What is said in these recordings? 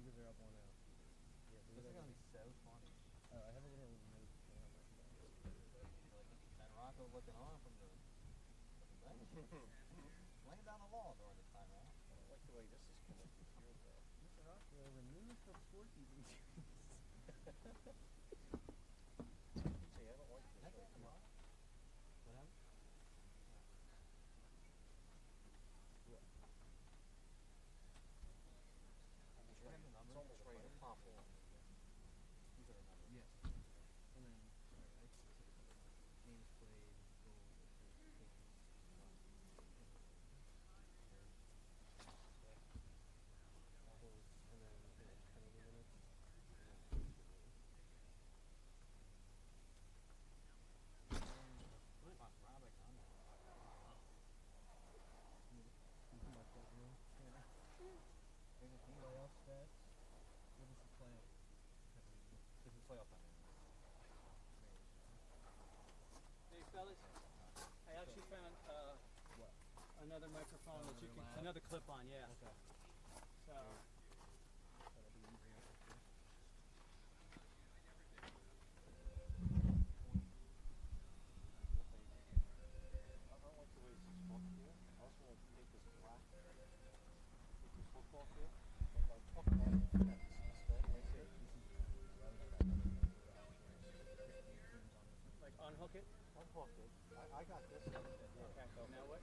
Tortugas are up 1-0. Yeah, this is gonna be so funny. Oh, I have a little note thing on my phone. MAROTTA looking on from the bench. Laying down the law during this time out. I don't like the way this is connected here, though. Mr. Rockwell, removed from scorekeeping duties. See, I don't like this right here. What happened? What? It's almost ready to pop on. These are the numbers. Yes. And then, sorry, I just said a couple of games played, goals, points. And then penalty minutes. Robert, I'm Playoff stats. What is the playoff? This is playoff time. Hey fellas, I actually found What? another microphone that you can, lab? another clip on, yeah. Okay. So, That'll be easier. I don't like the way this is fucked here. I also want to take this black, take this hook off here. Like, fuck that. This thing right here. like unhook it. Unhook it. I got this. Okay, now what?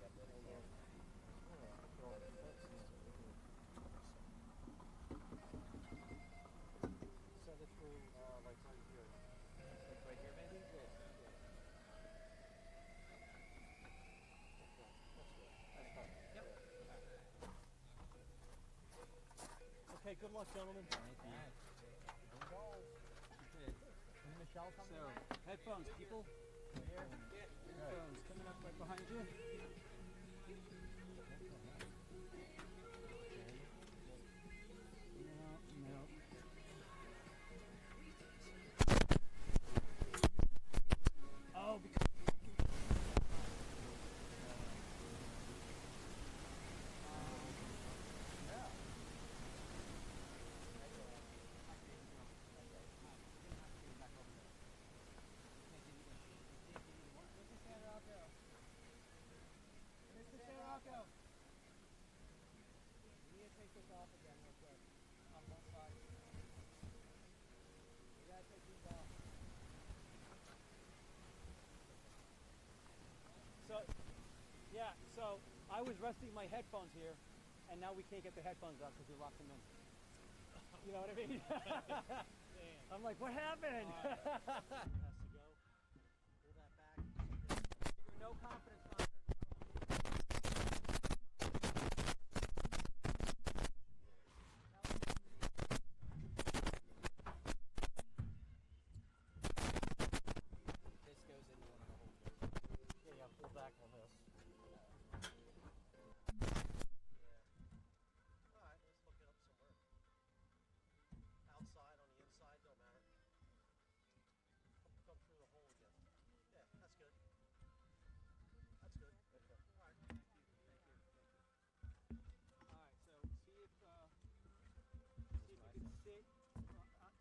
Send it through, like right here. Like right here maybe? Yeah. Okay, that's good. Yep. Okay, good luck gentlemen. Thank you. Michelle coming So, headphones people. Here. Headphones coming up right behind you. No. Oh, because So I was resting my headphones here, and now we can't get the headphones out because we locked them in. You know what I mean? I'm like, what happened? Has to go. Pull that back. No confidence, This goes into one of the holes. Yeah, pull back on this. Alright, let's hook it up somewhere. Outside, on the inside, don't matter. Come through the hole again. Yeah, that's good. That's good. Okay. Alright. Thank you. Alright, so see if you can sit.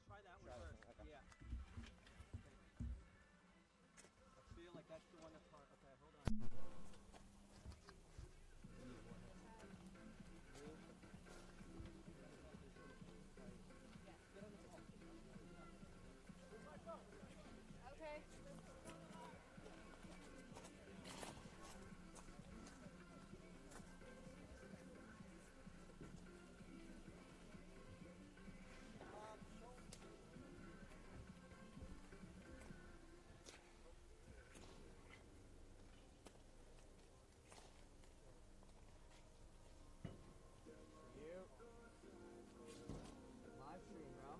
Try that one first. Okay. Yeah. I feel like that's the one that's hard. Okay, hold on. Okay. Live stream, bro.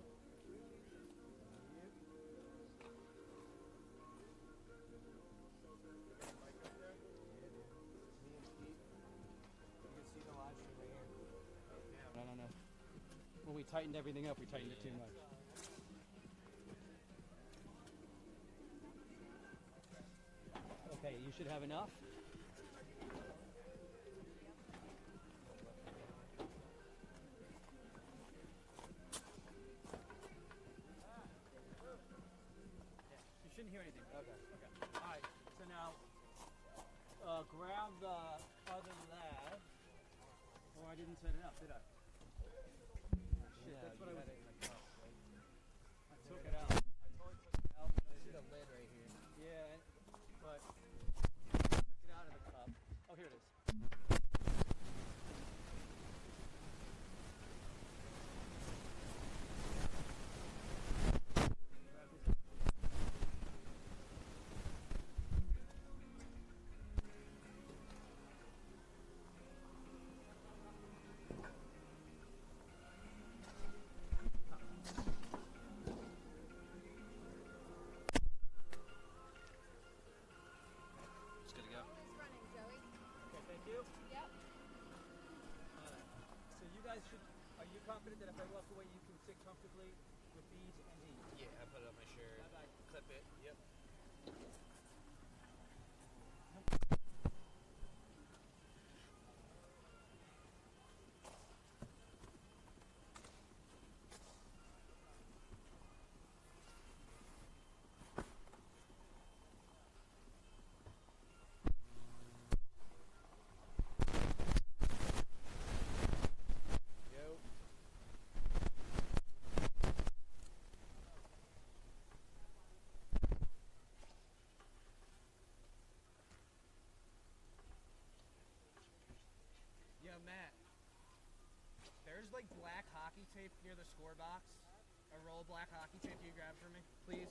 No. When we tightened everything up, we tightened it too much. Okay, you should have enough. I didn't set it up, did I? Shit, Yeah, that's what you I had was. it in the cup, right? I took it out. I totally took it out. I see the lid right here. Yeah, but I took it out of the cup. Oh, here it is. Grab this. Just good to go. Almost running, Joey. Okay, thank you. Yep. So you guys should. Are you confident that if I walk away, you can sit comfortably with these and these? Yeah, I put it on my shirt. Bye-bye. Clip it. Yep. Yo. Yo, Matt. There's like black hockey tape near the score box. A roll of black hockey tape you grab for me, please.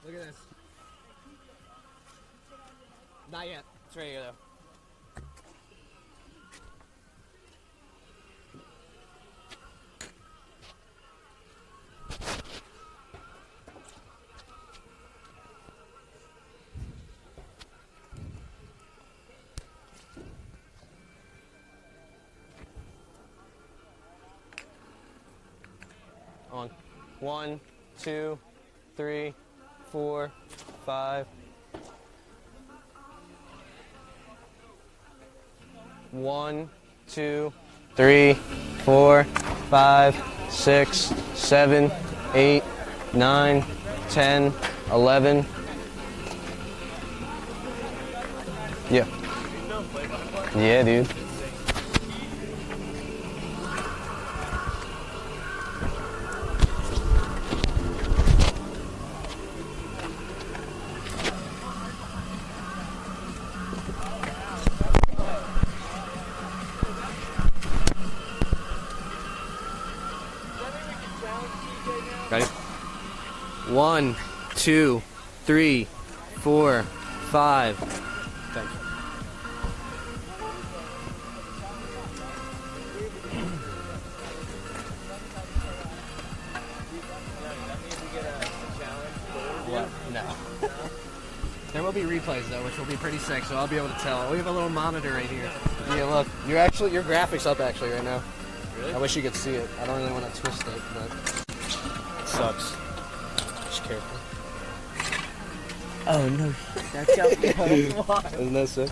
Look at this. Not yet. It's right here, though. On 1, 2, 3, 4, 5. 1, 2, 3, 4, 5, 6, 7, 8, 9, 10, 11. Yeah. Yeah, dude. Ready? 1, 2, 3, 4, 5. Thanks. What? No. There will be replays though, which will be pretty sick, so I'll be able to tell. We have a little monitor right here. Yeah, look, your graphics up actually right now. Really? I wish you could see it. I don't really want to twist it, but it sucks. Just careful. Oh no, that's out. Isn't that sick?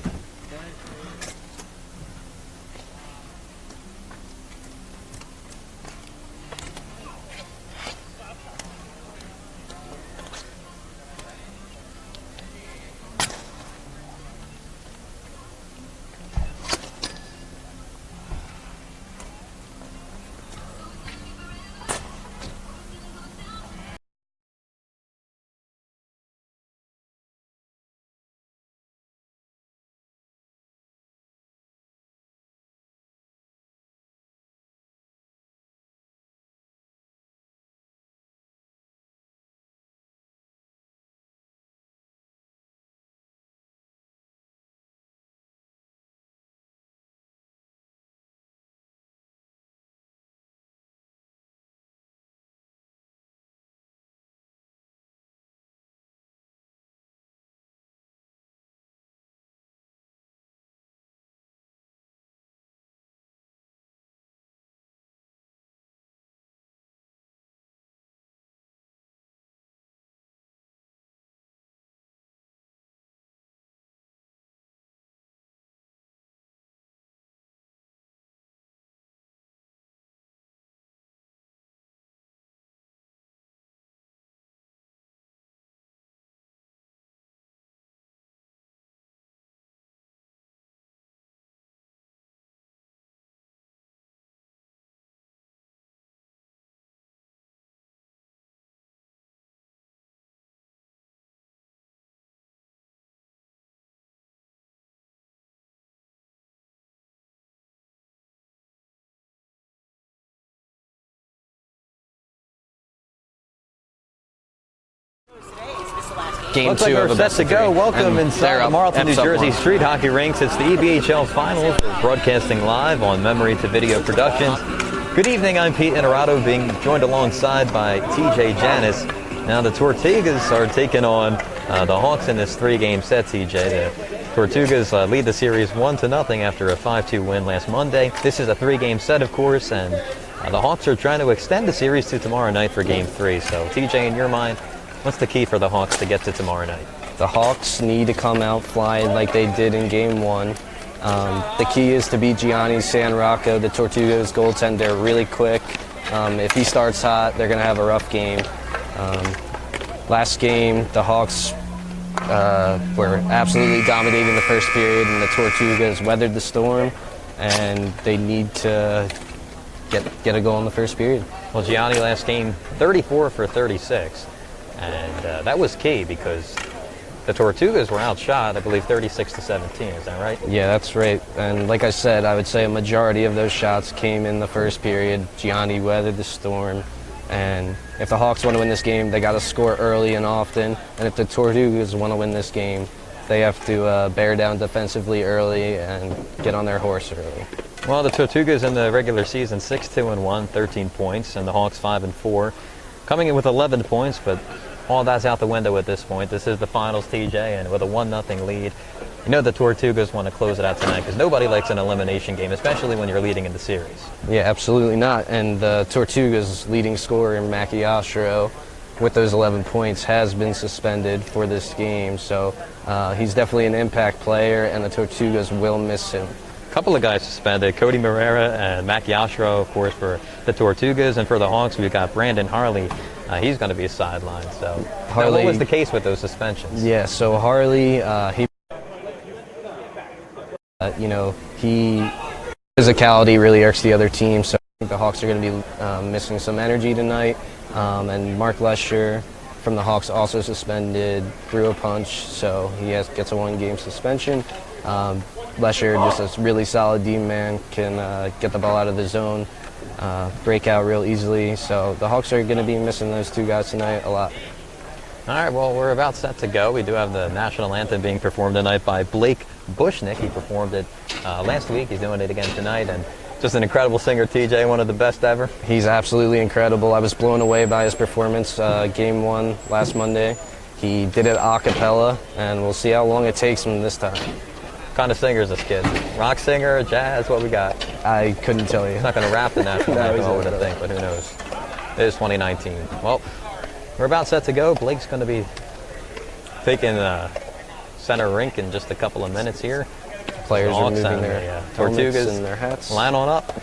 Game Looks 2 like of we're a set best to of go. 3. Welcome And inside they're the up. Marlton, New F's up Jersey 1. Street Hockey Rinks. It's the EBHL Finals. We're broadcasting live on Memory to Video Productions. Good evening, I'm Pete Inarato, being joined alongside by TJ Janis. Now the Tortugas are taking on the Hawks in this 3-game set, TJ. The Tortugas lead the series 1-0 after a 5-2 win last Monday. This is a 3-game set, of course, and the Hawks are trying to extend the series to tomorrow night for Game 3. So, TJ, in your mind, what's the key for the Hawks to get to tomorrow night? The Hawks need to come out flying like they did in Game 1. The key is to beat Gianni San Rocco, the Tortugas goaltender, really quick. If he starts hot, they're going to have a rough game. Last game, the Hawks were absolutely dominating the first period, and the Tortugas weathered the storm, and they need to get a goal in the first period. Well, Gianni last game, 34 for 36, and that was key because the Tortugas were outshot, I believe, 36-17. Is that right? Yeah, that's right. And like I said, I would say a majority of those shots came in the first period. Gianni weathered the storm, And if the Hawks want to win this game, they got to score early and often. And if the Tortugas want to win this game, they have to bear down defensively early and get on their horse early. Well, the Tortugas in the regular season 6-2-1, 13 points, and the Hawks 5-4, coming in with 11 points, but all that's out the window at this point. This is the finals, TJ, and with a 1-0 lead, you know the Tortugas want to close it out tonight because nobody likes an elimination game, especially when you're leading in the series. Yeah, absolutely not. And the Tortugas' leading scorer, Mackie Ostro, with those 11 points, has been suspended for this game. So he's definitely an impact player, and the Tortugas will miss him. A couple of guys suspended, Cody Marrera and Mackie Ostro, of course, for the Tortugas, and for the Hawks, we've got Brandon Harley. He's going to be sidelined. So, Harley, what was the case with those suspensions? Yeah, so Harley, he physicality really irks the other team. So I think the Hawks are going to be missing some energy tonight. And Mark Lesher from the Hawks also suspended, threw a punch, so he gets a 1-game suspension. Lesher, just a really solid D man, can get the ball out of the zone, break out real easily. So the Hawks are going to be missing those two guys tonight a lot. All right, well, we're about set to go. We do have the national anthem being performed tonight by Blake Bushnick. He performed it last week. He's doing it again tonight, and just an incredible singer, TJ, one of the best ever. He's absolutely incredible. I was blown away by his performance game 1 last Monday. He did it a cappella, and we'll see how long it takes him this time. What kind of singer is this kid? Rock singer, jazz, what we got? I couldn't tell you. He's not going to rap the national No, anthem, he's I would not. think, but who knows? It is 2019. Well, we're about set to go. Blake's going to be taking center rink in just a couple of minutes here. Players are moving and their the Tortugas Tortugas and their hats. line on up.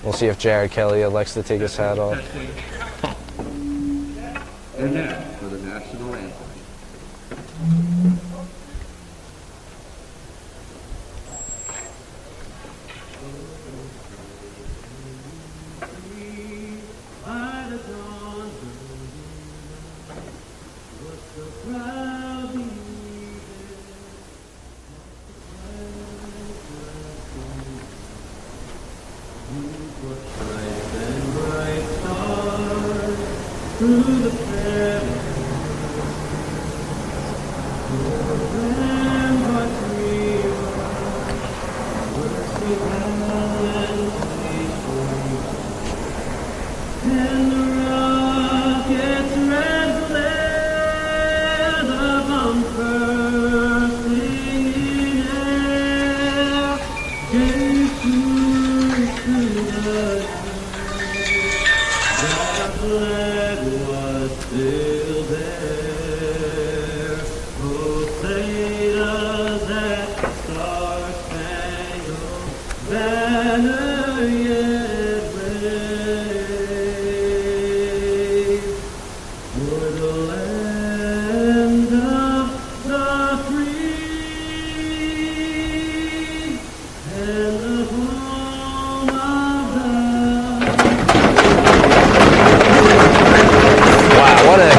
We'll see if Jared Kelly elects to take his hat off. And now for the national anthem.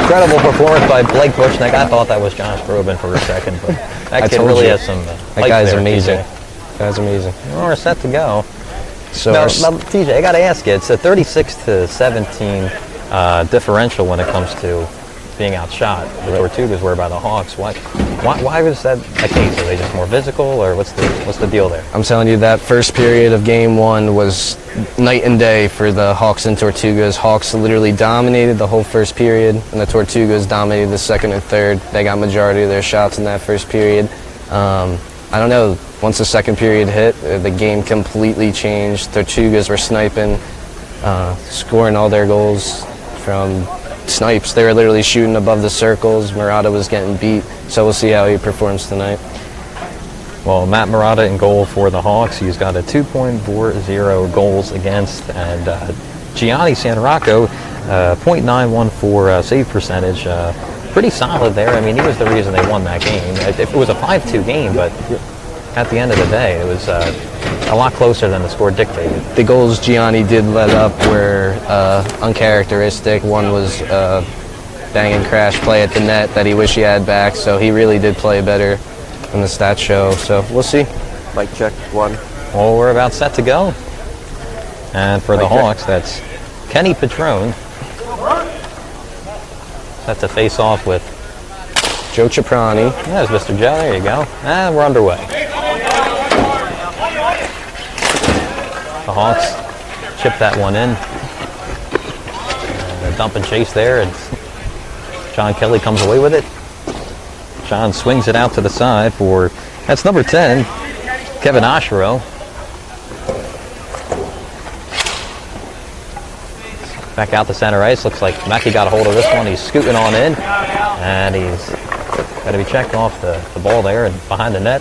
Incredible performance by Blake Bushnick. I thought that was Josh Groban for a second, but that kid really has some. That guy's amazing. That guy's amazing. Well, we're set to go. So now, TJ, I got to ask you. It's a 36-17 differential when it comes to being outshot. The Tortugas were by the Hawks. Why was that a case? Are they just more physical, or what's the deal there? I'm telling you, that first period of game 1 was night and day for the Hawks and Tortugas. Hawks literally dominated the whole first period, and the Tortugas dominated the second and third. They got majority of their shots in that first period. I don't know. Once the second period hit, the game completely changed. Tortugas were sniping, scoring all their goals from snipes. They were literally shooting above the circles. MAROTTA was getting beat, so we'll see how he performs tonight. Well, Matt MAROTTA in goal for the Hawks. He's got a 2.40 goals against, and Gianni Sanrocco, 0.914 save percentage. Pretty solid there. I mean, he was the reason they won that game. It was a 5-2 game, but at the end of the day, it was a lot closer than the score dictated. The goals Gianni did let up were uncharacteristic. One was banging crash play at the net that he wished he had back, so he really did play better than the stats show. So we'll see. Mic check 1. Well, we're about set to go. And for the Hawks, that's Kenny Petrone. That's a face-off with Joe Ciprani. There's Mr. Joe. There you go. And we're underway. The Hawks chip that one in. And a dump and chase there, and John Kelly comes away with it. John swings it out to the side for, that's number 10, Kevin Oshiro. Back out to center ice. Looks like Mackey got a hold of this one. He's scooting on in, and he's got to be checked off the ball there and behind the net.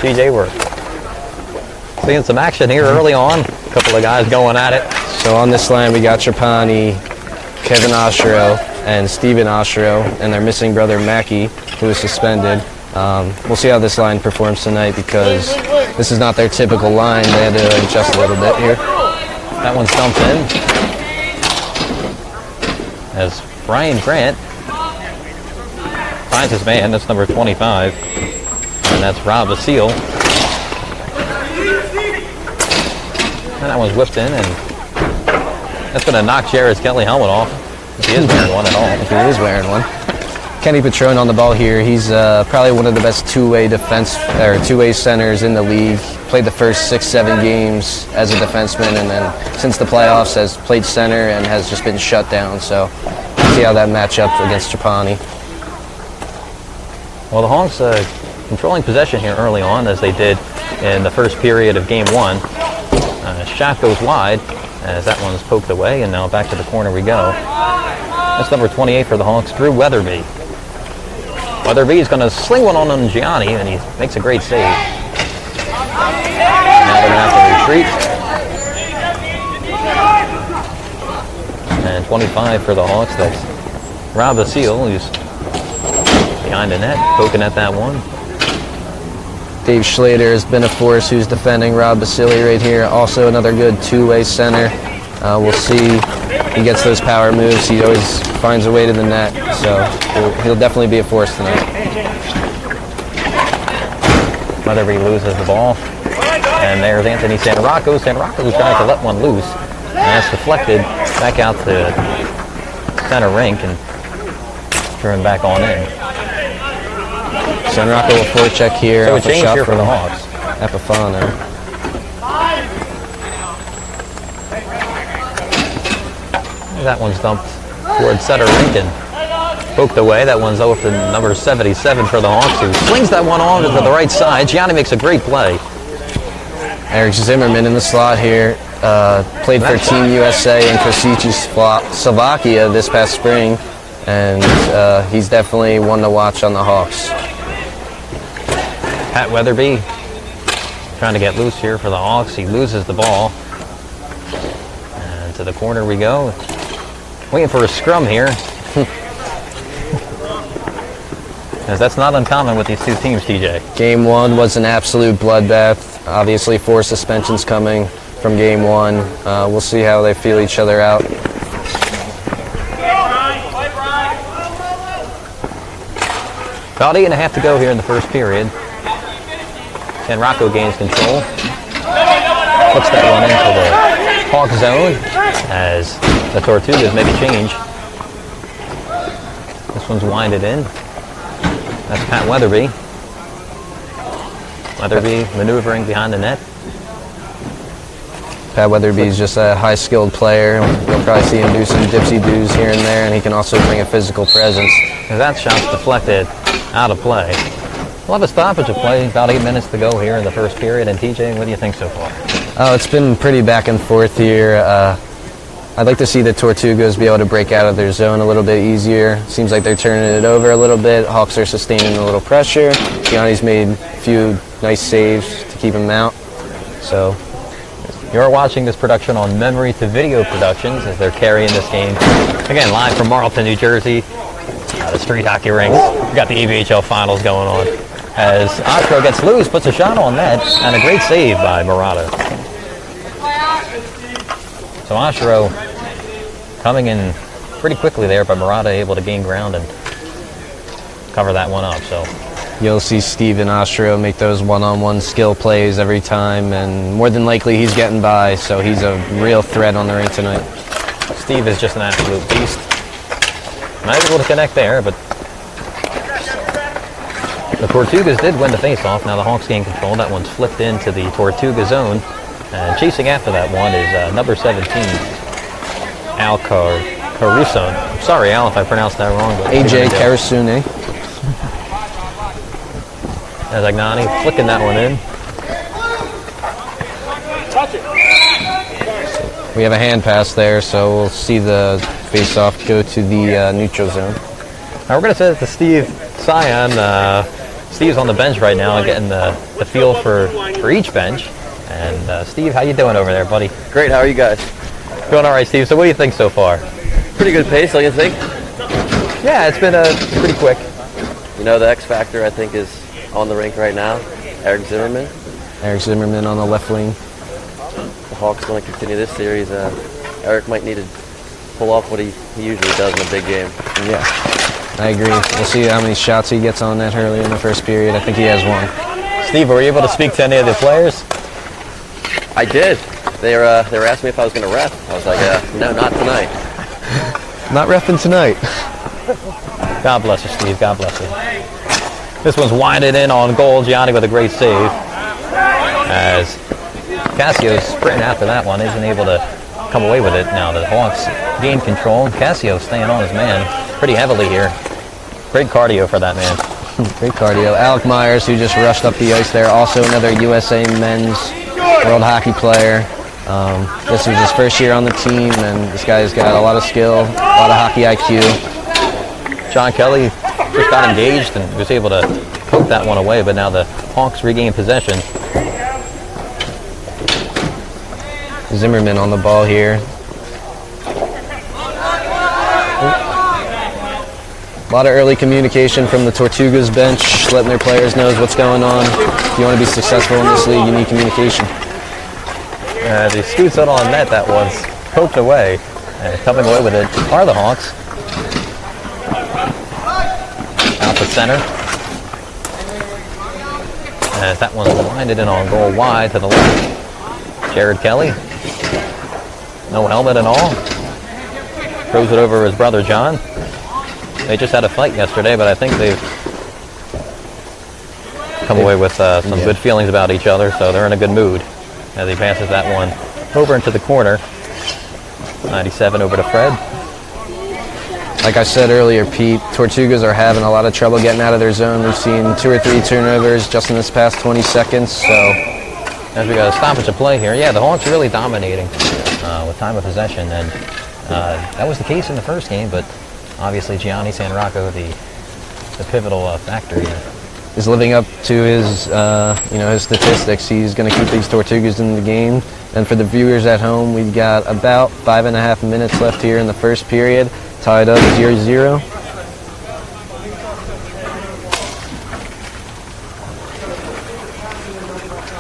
TJ, we're seeing some action here early on. A couple of guys going at it. So on this line, we got Trapani, Kevin Oshiro, and Steven Oshiro, and their missing brother Mackey, who is suspended. We'll see how this line performs tonight because this is not their typical line. They had to adjust a little bit here. That one's dumped in. As Brian Grant finds his man, that's number 25, and that's Rob Basile. And that one's whipped in, and that's going to knock Jared's Kelly helmet off. If he is wearing one at all. If he is wearing one. Kenny Petrone on the ball here. He's probably one of the best two-way centers in the league. Played the first 6-7 games as a defenseman, and then since the playoffs has played center and has just been shut down. So we'll see how that match up against Trapani. Well, the Hawks controlling possession here early on, as they did in the first period of game one. Shot goes wide as that one's poked away, and now back to the corner we go. That's number 28 for the Hawks, Drew Weatherby. Weatherby is going to sling one on Gianni, and he makes a great save. Now they're going to have to retreat. And 25 for the Hawks, that's Rob Basile, who's behind the net, poking at that one. Dave Schlater has been a force who's defending Rob Basile right here. Also another good two-way center. We'll see. He gets those power moves. He always finds a way to the net. So he'll definitely be a force tonight. Weatherby loses the ball. And there's Anthony Santarocco. Santarocco's trying to let one loose. And that's deflected back out to center rink and turned back on in. Santarocco will forecheck here. So a change here for the Hawks. Epifano. That one's dumped towards center rink and poked away. That one's over to number 77 for the Hawks, who slings that one on to the right side. Gianni makes a great play. Eric Zimmerman in the slot here. Played for Team USA and Kosice Slovakia this past spring. And he's definitely one to watch on the Hawks. Pat Weatherby trying to get loose here for the Hawks. He loses the ball. And to the corner we go. Waiting for a scrum here. As that's not uncommon with these two teams, TJ. Game one was an absolute bloodbath. Obviously 4 suspensions coming from game one. We'll see how they feel each other out. About 8.5 to go here in the first period. And Rocco gains control. Puts that one into the Hawk zone as the Tortugas make a change. This one's winded in. That's Pat Weatherby. Weatherby maneuvering behind the net. Pat Weatherby's just a high-skilled player. You'll probably see him do some dipsy-doos here and there, and he can also bring a physical presence. And that shot's deflected out of play. We'll have a stoppage of play, about 8 minutes to go here in the first period. And TJ, what do you think so far? Oh, it's been pretty back and forth here. I'd like to see the Tortugas be able to break out of their zone a little bit easier. Seems like they're turning it over a little bit. Hawks are sustaining a little pressure. Gianni's made a few nice saves to keep him out. So you're watching this production on Memory to Video Productions as they're carrying this game. Again, live from MAROTTA, New Jersey. The street hockey rinks. We've got the EBHL finals going on. As Oshiro gets loose, puts a shot on net, and a great save by MAROTTA. So Oshiro coming in pretty quickly there, but MAROTTA able to gain ground and cover that one up. So you'll see Steven Oshiro make those one-on-one skill plays every time, and more than likely he's getting by, so he's a real threat on the rink tonight. Steve is just an absolute beast. Not able to connect there, but the Tortugas did win the faceoff. Now the Hawks gain control. That one's flipped into the Tortuga zone. And chasing after that one is number 17, Al Caruso. I'm sorry, Al, if I pronounced that wrong. But AJ Karasune. As Agnani flicking that one in. We have a hand pass there, so we'll see the face-off go to the neutral zone. Now we're going to send it to Steve Sion. Steve's on the bench right now, getting the feel for each bench. And Steve, how you doing over there, buddy? Great, how are you guys? Doing all right, Steve. So what do you think so far? Pretty good pace, don't you think? Yeah, it's been pretty quick. You know, the X factor, I think, is on the rink right now. Eric Zimmerman. Eric Zimmerman on the left wing. The Hawks going to continue this series. Eric might need to pull off what he usually does in a big game. Yeah, I agree. We'll see how many shots he gets on that early in the first period. I think he has one. Steve, were you able to speak to any of the players? I did. They were asking me if I was going to ref. I was like, no, not tonight. Not reffing tonight. God bless you, Steve. God bless you. This one's winded in on goal. Gianni with a great save. As Cassio sprinting after that one, isn't able to come away with it. Now the Hawks gain control. Cassio staying on his man pretty heavily here. Great cardio for that man. Great cardio. Alec Myers, who just rushed up the ice there, also another USA men's world hockey player. This was his first year on the team, and this guy's got a lot of skill, a lot of hockey IQ. John Kelly just got engaged and was able to poke that one away, but now the Hawks regain possession. Zimmerman on the ball here. A lot of early communication from the Tortugas bench, letting their players know what's going on. If you want to be successful in this league, you need communication. He scoots out on net. That was poked away. And coming away with it are the Hawks. Out the center. As that one's winded in on goal wide to the left. Jared Kelly. No helmet and all. Throws it over his brother John. They just had a fight yesterday, but I think they've come away with some good feelings about each other, so they're in a good mood as he passes that one over into the corner. 97 over to Fred. Like I said earlier, Pete, Tortugas are having a lot of trouble getting out of their zone. We've seen 2 or 3 turnovers just in this past 20 seconds, so as we got a stoppage of play here, yeah, the Hawks are really dominating with time of possession, and that was the case in the first game, but obviously Gianni San Rocco, the pivotal factor here, is living up to his his statistics. He's going to keep these Tortugas in the game. And for the viewers at home, we've got about 5.5 minutes left here in the first period, tied up 0-0.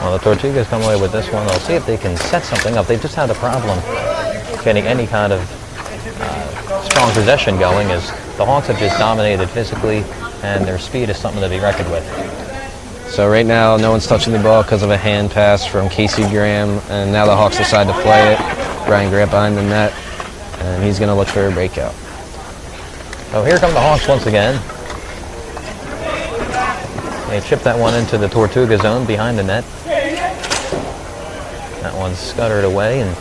Well, the Tortugas come away with this one. They'll see if they can set something up. They've just had a problem getting any kind of strong possession going, as the Hawks have just dominated physically, and their speed is something to be reckoned with. So right now, no one's touching the ball because of a hand pass from Casey Graham, and now the Hawks decide to play it. Brian Grant behind the net, and he's going to look for a breakout. So here come the Hawks once again. They chip that one into the Tortuga zone behind the net. That one's scuttered away, and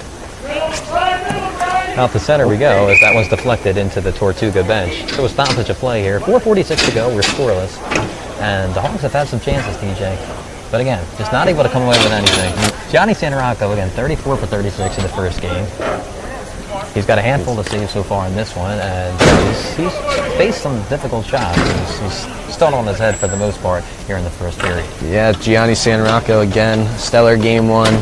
out the center we go, as that one's deflected into the Tortuga bench. So a stoppage of play here. 4:46 to go, we're scoreless. And the Hawks have had some chances, TJ. But again, just not able to come away with anything. Gianni San Rocco, again, 34 for 36 in the first game. He's got a handful to save so far in this one, and he's faced some difficult shots. He's still on his head for the most part here in the first period. Yeah, Gianni San Rocco again, stellar game one.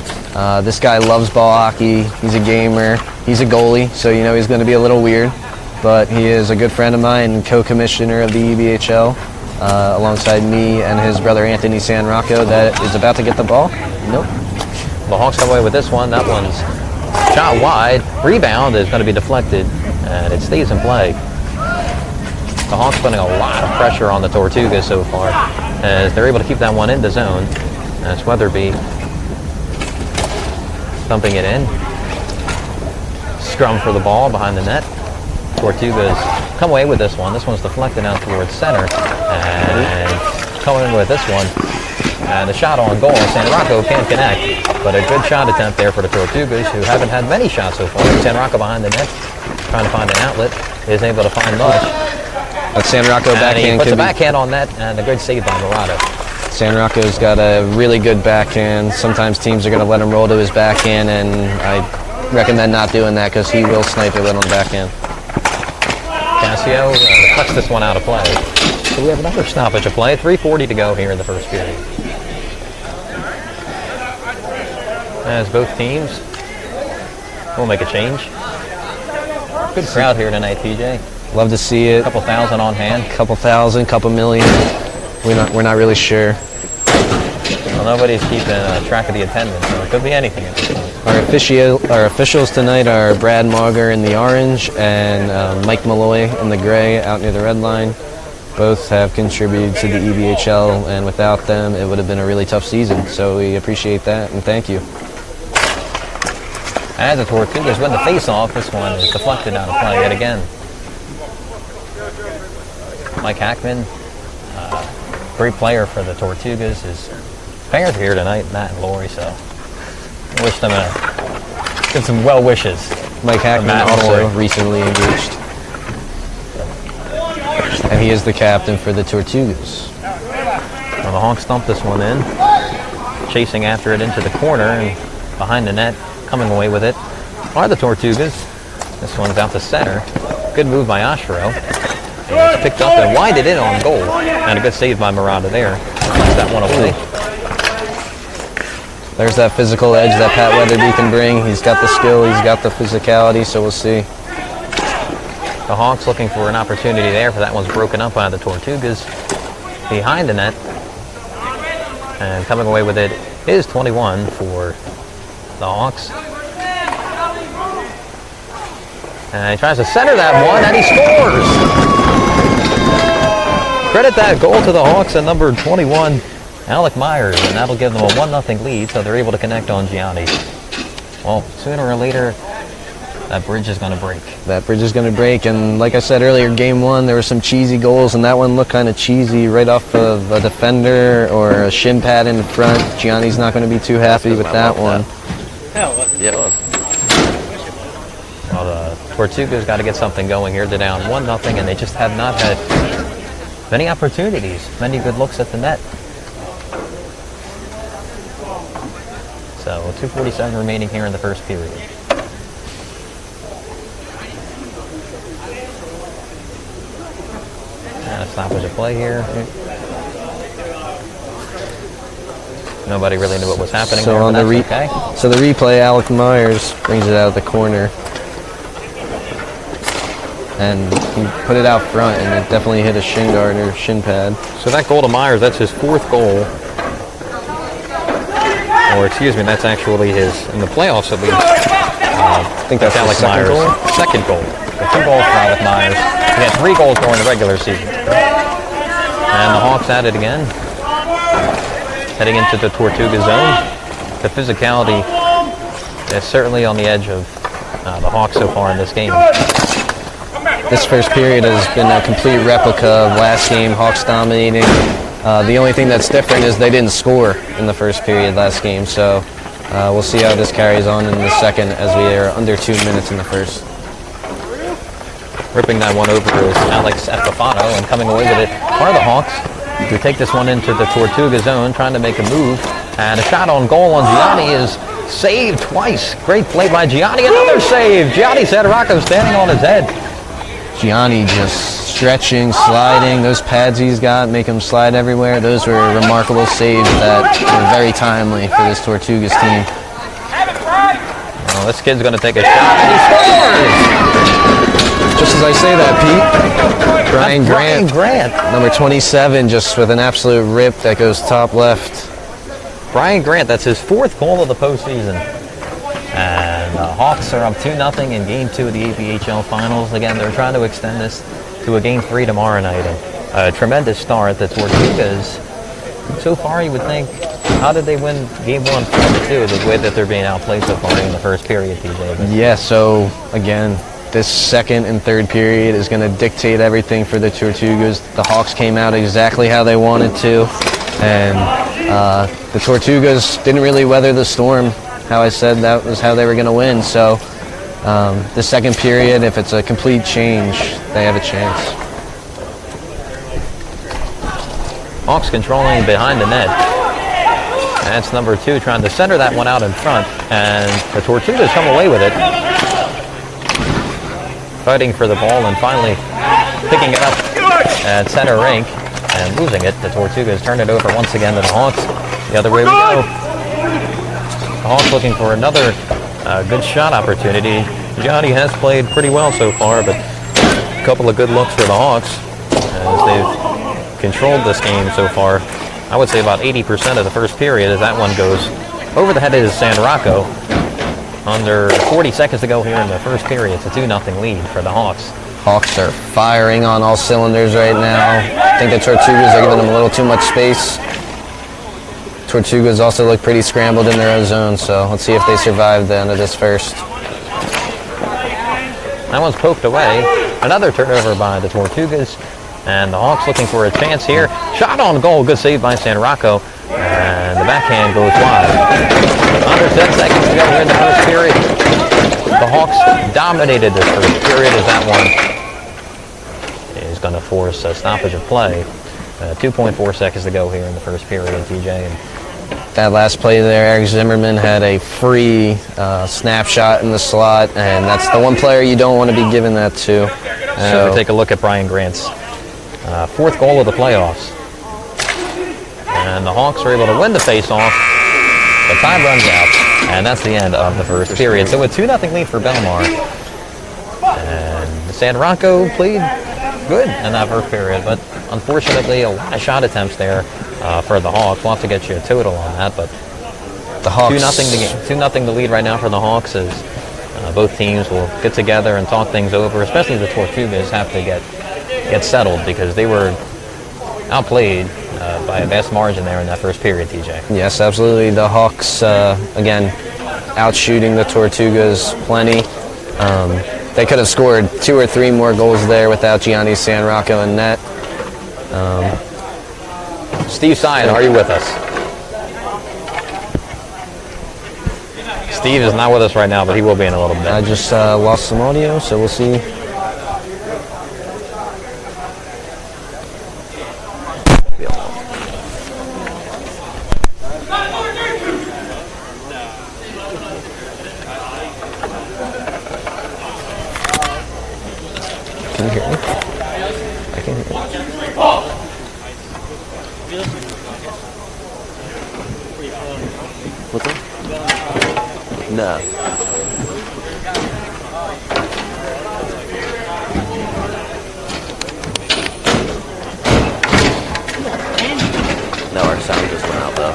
This guy loves ball hockey. He's a gamer. He's a goalie, so you know he's going to be a little weird. But he is a good friend of mine and co-commissioner of the EBHL, alongside me and his brother Anthony San Rocco, that is about to get the ball. Nope. The Hawks come away with this one. That one's shot wide. Rebound is going to be deflected, and it stays in play. The Hawks putting a lot of pressure on the Tortugas so far, as they're able to keep that one in the zone. As Weatherby thumping it in. Scrum for the ball behind the net. Tortugas come away with this one. This one's deflected out towards center. And coming with this one. And the shot on goal. San Rocco can't connect. But a good shot attempt there for the Tortugas, who haven't had many shots so far. San Rocco behind the net, trying to find an outlet. Is able to find much. But San Rocco backhand. He puts a backhand on net, and a good save by MAROTTA. San Rocco's got a really good backhand. Sometimes teams are going to let him roll to his backhand, and I recommend not doing that because he will snipe it on the backhand. Casio cuts this one out of play. So we have another stoppage of play. 3:40 to go here in the first period. As both teams will make a change. Good crowd here tonight, TJ. Love to see it. A couple thousand on hand. Couple thousand, couple million. We're not really sure. Well, nobody's keeping track of the attendance, so it could be anything at this point. Our officials tonight are Brad Mauger in the orange and Mike Malloy in the gray out near the red line. Both have contributed to the EBHL, and without them, it would have been a really tough season. So we appreciate that, and thank you. As the Tortugas win the face-off, this one is deflected out of play yet again. Mike Hackman, great player for the Tortugas, is parents here tonight, Matt and Lori, so I wish them give some well wishes. Mike Hackman also recently engaged. And he is the captain for the Tortugas. Well, the Hawks dump this one in, chasing after it into the corner, and behind the net, coming away with it are the Tortugas. This one's out to center. Good move by Ashero. And it's picked up and winded in on goal. And a good save by MAROTTA there. Puts that one away. There's that physical edge that Pat Weatherby can bring. He's got the skill, he's got the physicality, so we'll see. The Hawks looking for an opportunity there, for that one's broken up by the Tortugas. Behind the net. And coming away with it is 21 for the Hawks. And he tries to center that one, and he scores! Credit that goal to the Hawks and number 21, Alec Myers, and that'll give them a 1-0 lead, so they're able to connect on Gianni. Well, sooner or later, that bridge is going to break. That bridge is going to break, and like I said earlier, game one, there were some cheesy goals, and that one looked kind of cheesy right off of a defender or a shin pad in front. Gianni's not going to be too happy with that one. Yeah, it was. Well, the Tortugas got to get something going here. They're down 1-0, and they just have not had many opportunities, many good looks at the net. So 2:47 remaining here in the first period. And a stoppage of play here. Nobody really knew what was happening there, on but the that's okay. So the replay, Alec Myers brings it out of the corner. And he put it out front, and it definitely hit a shin guard or shin pad. So that goal to Myers, that's his 4th goal. Or excuse me, that's actually his, in the playoffs at least. I think that's Alec Myers' second goal. The 2 goals for Alec Myers. He had 3 goals during the regular season. And the Hawks at it again. Heading into the Tortuga zone. The physicality is certainly on the edge of the Hawks so far in this game. This first period has been a complete replica of last game, Hawks dominating. The only thing that's different is they didn't score in the first period last game, so we'll see how this carries on in the second as we are under 2 minutes in the first. Ripping that one over is Alex Estefano, and coming away with it are the Hawks, who take this one into the Tortuga zone, trying to make a move. And a shot on goal on Gianni is saved twice. Great play by Gianni, another save. Gianni Sadaracco standing on his head. Gianni just stretching, sliding. Those pads he's got make him slide everywhere. Those were remarkable saves that were very timely for this Tortugas team. Well, this kid's going to take a shot, and he scores! Just as I say that, Pete, Brian Grant, number 27, just with an absolute rip that goes top left. Brian Grant, that's his 4th goal of the postseason. And the Hawks are up 2-0 in Game 2 of the EBHL Finals. Again, they're trying to extend this to a Game 3 tomorrow night. And a tremendous start. The Tortugas, so far you would think, how did they win Game 1 4-2? The way that they're being outplayed so far in the first period, TJ. Yeah, so again, this second and third period is going to dictate everything for the Tortugas. The Hawks came out exactly how they wanted to, and the Tortugas didn't really weather the storm. How I said that was how they were going to win. So the second period, if it's a complete change, they have a chance. Hawks controlling behind the net. That's number 2 trying to center that one out in front, and the Tortugas come away with it. Fighting for the ball and finally picking it up at center rink and losing it. The Tortugas turn it over once again to the Hawks. The other way we go. The Hawks looking for another good shot opportunity. Gianni has played pretty well so far, but a couple of good looks for the Hawks as they've controlled this game so far. I would say about 80% of the first period as that one goes over the head of San Rocco. Under 40 seconds to go here in the first period. It's a 2-0 lead for the Hawks. Hawks are firing on all cylinders right now. I think the Tortugas are giving them a little too much space. Tortugas also look pretty scrambled in their own zone, so let's see if they survive the end of this first. That one's poked away. Another turnover by the Tortugas. And the Hawks looking for a chance here. Shot on goal. Good save by San Rocco. And the backhand goes wide. Under 10 seconds to go here in the first period. The Hawks dominated this first period as that one is going to force a stoppage of play. 2.4 seconds to go here in the first period, TJ. And that last play there, Eric Zimmerman had a free snapshot in the slot, and that's the one player you don't want to be giving that to. So we take a look at Brian Grant's 4th goal of the playoffs. And the Hawks are able to win the face-off. The time runs out, and that's the end of the first period. So a 2-0 lead for Bellmawr. And San Rocco played good in that first period, but unfortunately a lot of shot attempts there for the Hawks. We'll have to get you a total on that, but the Hawks 2-0 the lead right now for the Hawks as both teams will get together and talk things over, especially the Tortugas have to get settled because they were outplayed by a vast margin there in that first period, TJ. Yes, absolutely. The Hawks, again, outshooting the Tortugas plenty. They could have scored 2 or 3 more goals there without Gianni San Rocco in net. Steve Sine, are you with us? Steve is not with us right now, but he will be in a little bit. I just lost some audio, so we'll see. Can you hear me? I can hear you. What's that? No. No, our sound just went out though.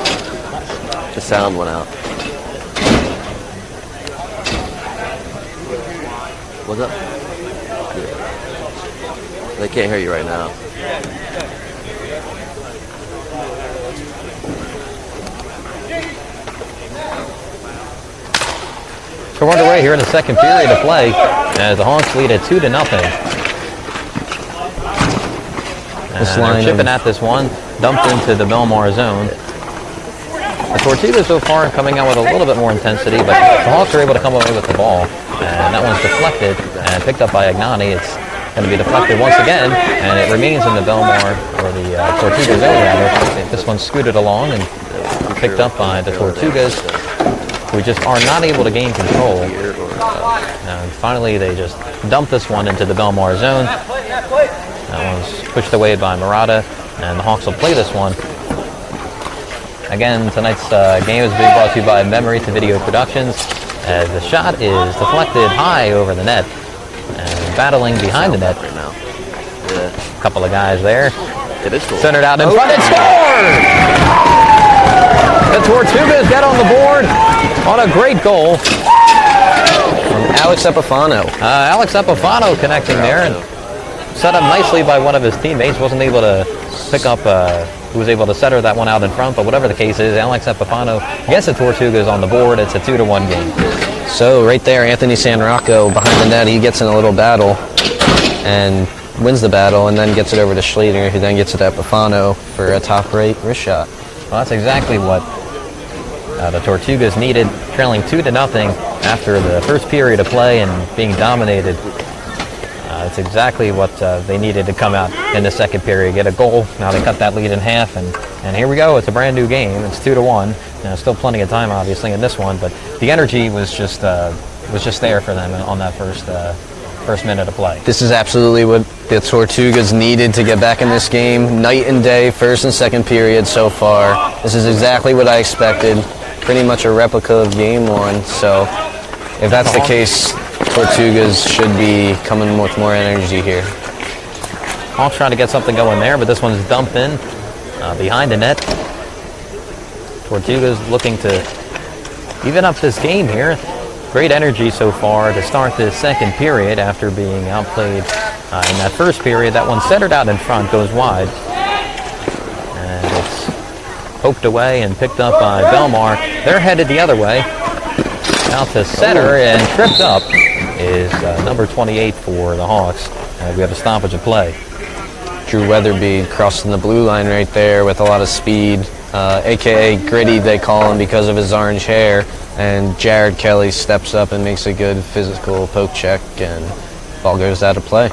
The sound went out. What's up? Yeah. They can't hear you right now. So we're underway here in the second period of play as the Hawks lead at 2-0. They're chipping at this one, dumped into the Bellmawr zone. The Tortugas so far coming out with a little bit more intensity, but the Hawks are able to come away with the ball. And that one's deflected and picked up by Agnani. It's going to be deflected once again, and it remains in the Bellmawr, or the Tortugas zone rather. This one's scooted along and picked up by the Tortugas, who just are not able to gain control. And finally, they just dump this one into the Bellmawr zone. That one's pushed away by MAROTTA, and the Hawks will play this one. Again, tonight's game is being brought to you by Memory to Video Productions, as the shot is deflected high over the net, and battling behind the net. Right now. A couple of guys there. It is cool. Centered out in front and scored! The Tortugas get on the board on a great goal from Alex Epifano. Alex Epifano connecting there and set up nicely by one of his teammates. Wasn't able to pick up, who was able to center that one out in front, but whatever the case is, Alex Epifano gets the Tortugas on the board. It's a 2-1 game. So right there, Anthony San Rocco behind the net, he gets in a little battle and wins the battle, and then gets it over to Schlater, who then gets it at Bufano for a top right wrist shot. Well, that's exactly what the Tortugas needed, trailing 2-0 after the first period of play and being dominated. That's exactly what they needed to come out in the second period, get a goal. Now they cut that lead in half, and here we go. It's a brand new game. It's 2-1. Still plenty of time, obviously, in this one, but the energy was just there for them on that first minute of play. This is absolutely what the Tortugas needed to get back in this game. Night and day, first and second period so far. This is exactly what I expected. Pretty much a replica of game one. So if that's the case, Tortugas should be coming with more energy here. Hawks trying to get something going there, but this one's dumped in behind the net. Tortugas looking to even up this game here. Great energy so far to start this second period after being outplayed in that first period. That one centered out in front, goes wide. And it's poked away and picked up by Bellmawr. They're headed the other way. Out to center and tripped up is number 28 for the Hawks. We have a stoppage of play. Drew Weatherby crossing the blue line right there with a lot of speed, a.k.a. Gritty they call him because of his orange hair. And Jared Kelly steps up and makes a good physical poke check, and ball goes out of play.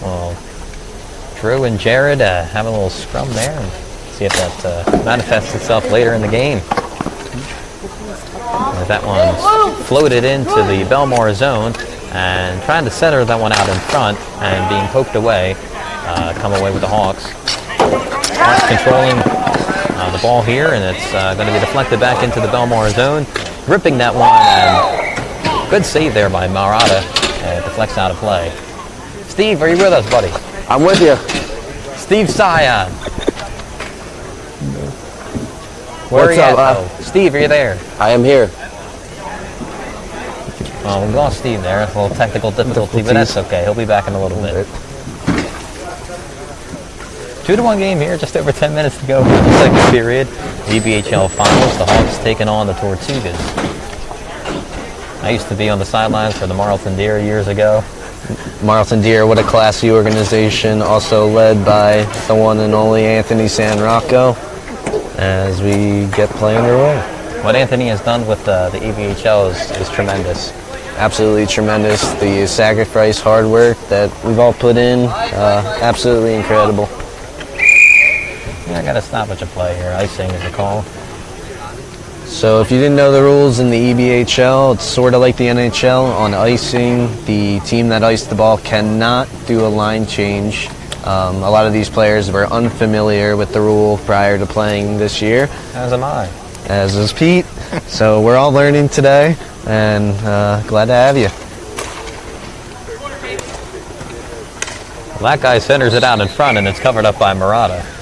Well, Drew and Jared have a little scrum there, and see if that manifests itself later in the game. As that one floated into the Bellmawr zone, and trying to center that one out in front, and being poked away, come away with the Hawks. Hawks controlling the ball here, and it's going to be deflected back into the Bellmawr zone. Ripping that one, and good save there by MAROTTA, and it deflects out of play. Steve, are you with us, buddy? I'm with you. Steve Sion. Where What's are you up, at? Steve, are you there? I am here. Well, we lost Steve there. A little technical difficulty, but that's okay. He'll be back in a little bit. 2-1 game here, just over 10 minutes to go in the second period. The EBHL Finals, the Hawks taking on the Tortugas. I used to be on the sidelines for the Marlton Deer years ago. Marlton Deer, what a classy organization, also led by the one and only Anthony San Rocco, as we get play underway. What Anthony has done with the EBHL is tremendous. Absolutely tremendous. The sacrifice, hard work that we've all put in, absolutely incredible. Yeah, I got a stoppage of play here. Icing is the call. So if you didn't know the rules in the EBHL, it's sort of like the NHL. On icing, the team that iced the ball cannot do a line change. A lot of these players were unfamiliar with the rule prior to playing this year. As am I. As is Pete. So we're all learning today, and glad to have you. Well, that guy centers it out in front, and it's covered up by MAROTTA.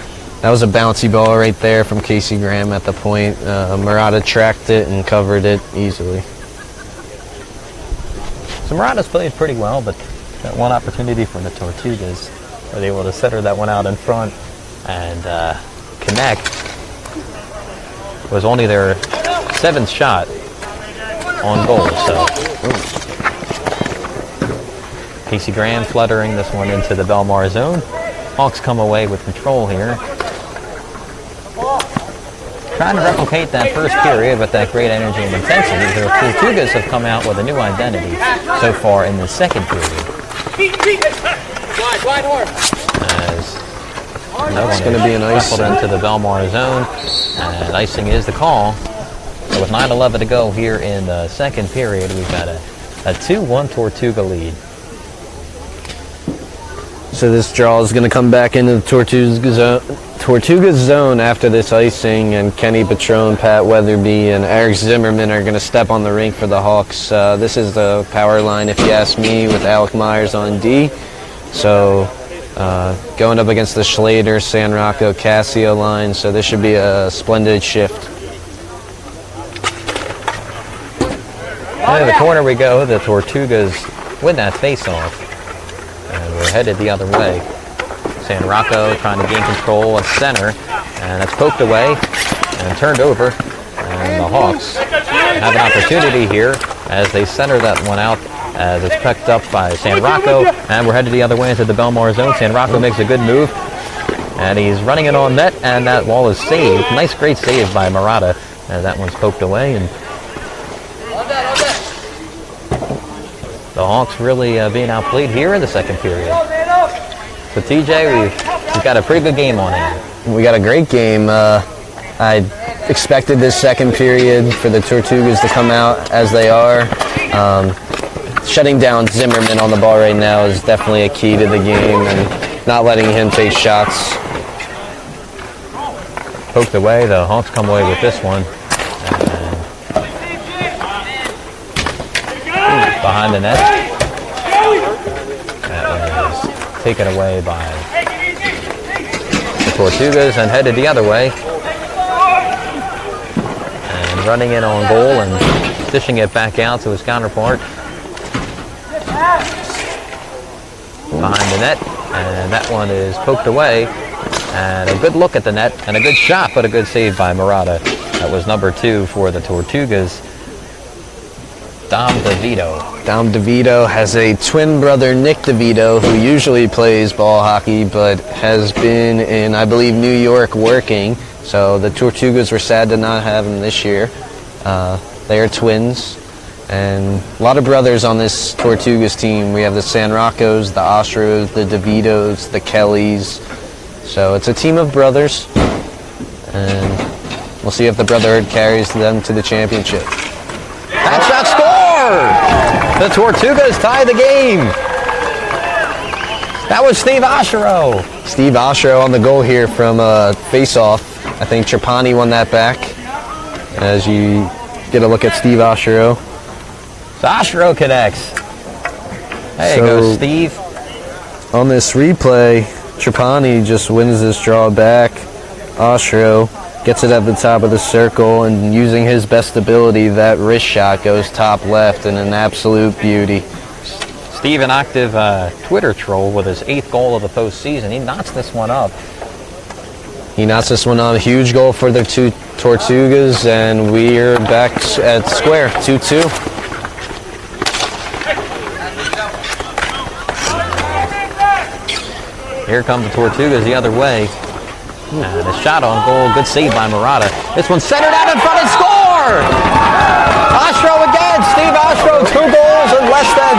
That was a bouncy ball right there from Casey Graham at the point. MAROTTA tracked it and covered it easily. So MAROTTA's played pretty well, but that one opportunity for the Tortugas. Were able to center that one out in front and connect. Was only their 7th shot on goal. So Casey Graham fluttering this one into the Bellmawr zone. Hawks come away with control here. Trying to replicate that first period with that great energy and intensity. The Tortugas have come out with a new identity so far in the second period. As that's going to be an icing into the Bellmawr zone, and icing is the call. So with 9:11 to go here in the second period, we've got a 2-1 Tortuga lead. So this draw is going to come back into the Tortugas zone after this icing, and Kenny Patron, Pat Weatherby, and Eric Zimmerman are going to step on the rink for the Hawks. This is the power line, if you ask me, with Alec Myers on D. So going up against the Schlater, San Rocco, Casio line, so this should be a splendid shift. And in the corner we go. The Tortugas win that face-off. And we're headed the other way. San Rocco trying to gain control at center, and it's poked away and turned over. And And the Hawks have an opportunity here as they center that one out as it's picked up by San Rocco. And we're headed the other way into the Bellmawr zone. San Rocco makes a good move. And he's running it on net, and that wall is saved. Nice, great save by MAROTTA. And that one's poked away. And the Hawks really being outplayed here in the second period. So TJ, we've got a pretty good game on hand. We got a great game. I expected this second period for the Tortugas to come out as they are. Shutting down Zimmerman on the ball right now is definitely a key to the game, and not letting him take shots. Poked away. The Hawks come away with this one. And behind the net. That one is taken away by the Tortugas and headed the other way. And running in on goal and dishing it back out to his counterpart. Behind the net. And that one is poked away. And a good look at the net, and a good shot, but a good save by MAROTTA. That was number 2 for the Tortugas. Dom DeVito. Dom DeVito has a twin brother, Nick DeVito, who usually plays ball hockey, but has been in, I believe, New York working. So the Tortugas were sad to not have him this year. They are twins. And a lot of brothers on this Tortugas team. We have the San Roccos, the Ostros, the DeVitos, the Kellys. So it's a team of brothers, and we'll see if the brotherhood carries them to the championship. That shot scored! The Tortugas tie the game. That was Steve Oshero. Steve Oshero on the goal here from face-off. I think Trapani won that back. As you get a look at Steve Oshero. So Oshero connects. There you go, Steve. On this replay, Trapani just wins this draw back. Oshero gets it at the top of the circle, and using his best ability, that wrist shot goes top left in an absolute beauty. Steve, an active Twitter troll with his 8th goal of the postseason. He knocks this one up. He knocks this one on. A huge goal for the two Tortugas, and we're back at square, 2-2. Here come the Tortugas the other way. And a shot on goal. Good save by MAROTTA. This one's centered out in front and scored! Oshero again. Steve Oshero, 2 goals in less than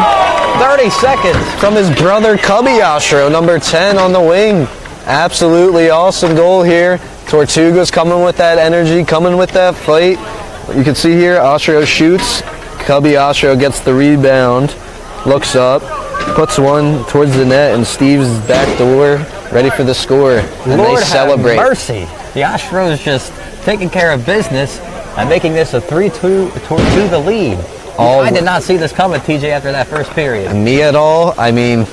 30 seconds. From his brother, Cubby Oshero, number 10 on the wing. Absolutely awesome goal here. Tortugas coming with that energy, coming with that fight. You can see here, Oshero shoots. Cubby Oshero gets the rebound, looks up, puts one towards the net, and Steve's back door, ready for the score. And Lord they celebrate. Have mercy. The Ostros just taking care of business and making this a 3-2 to the lead. I did not see this coming, TJ, after that first period. Me at all. I mean,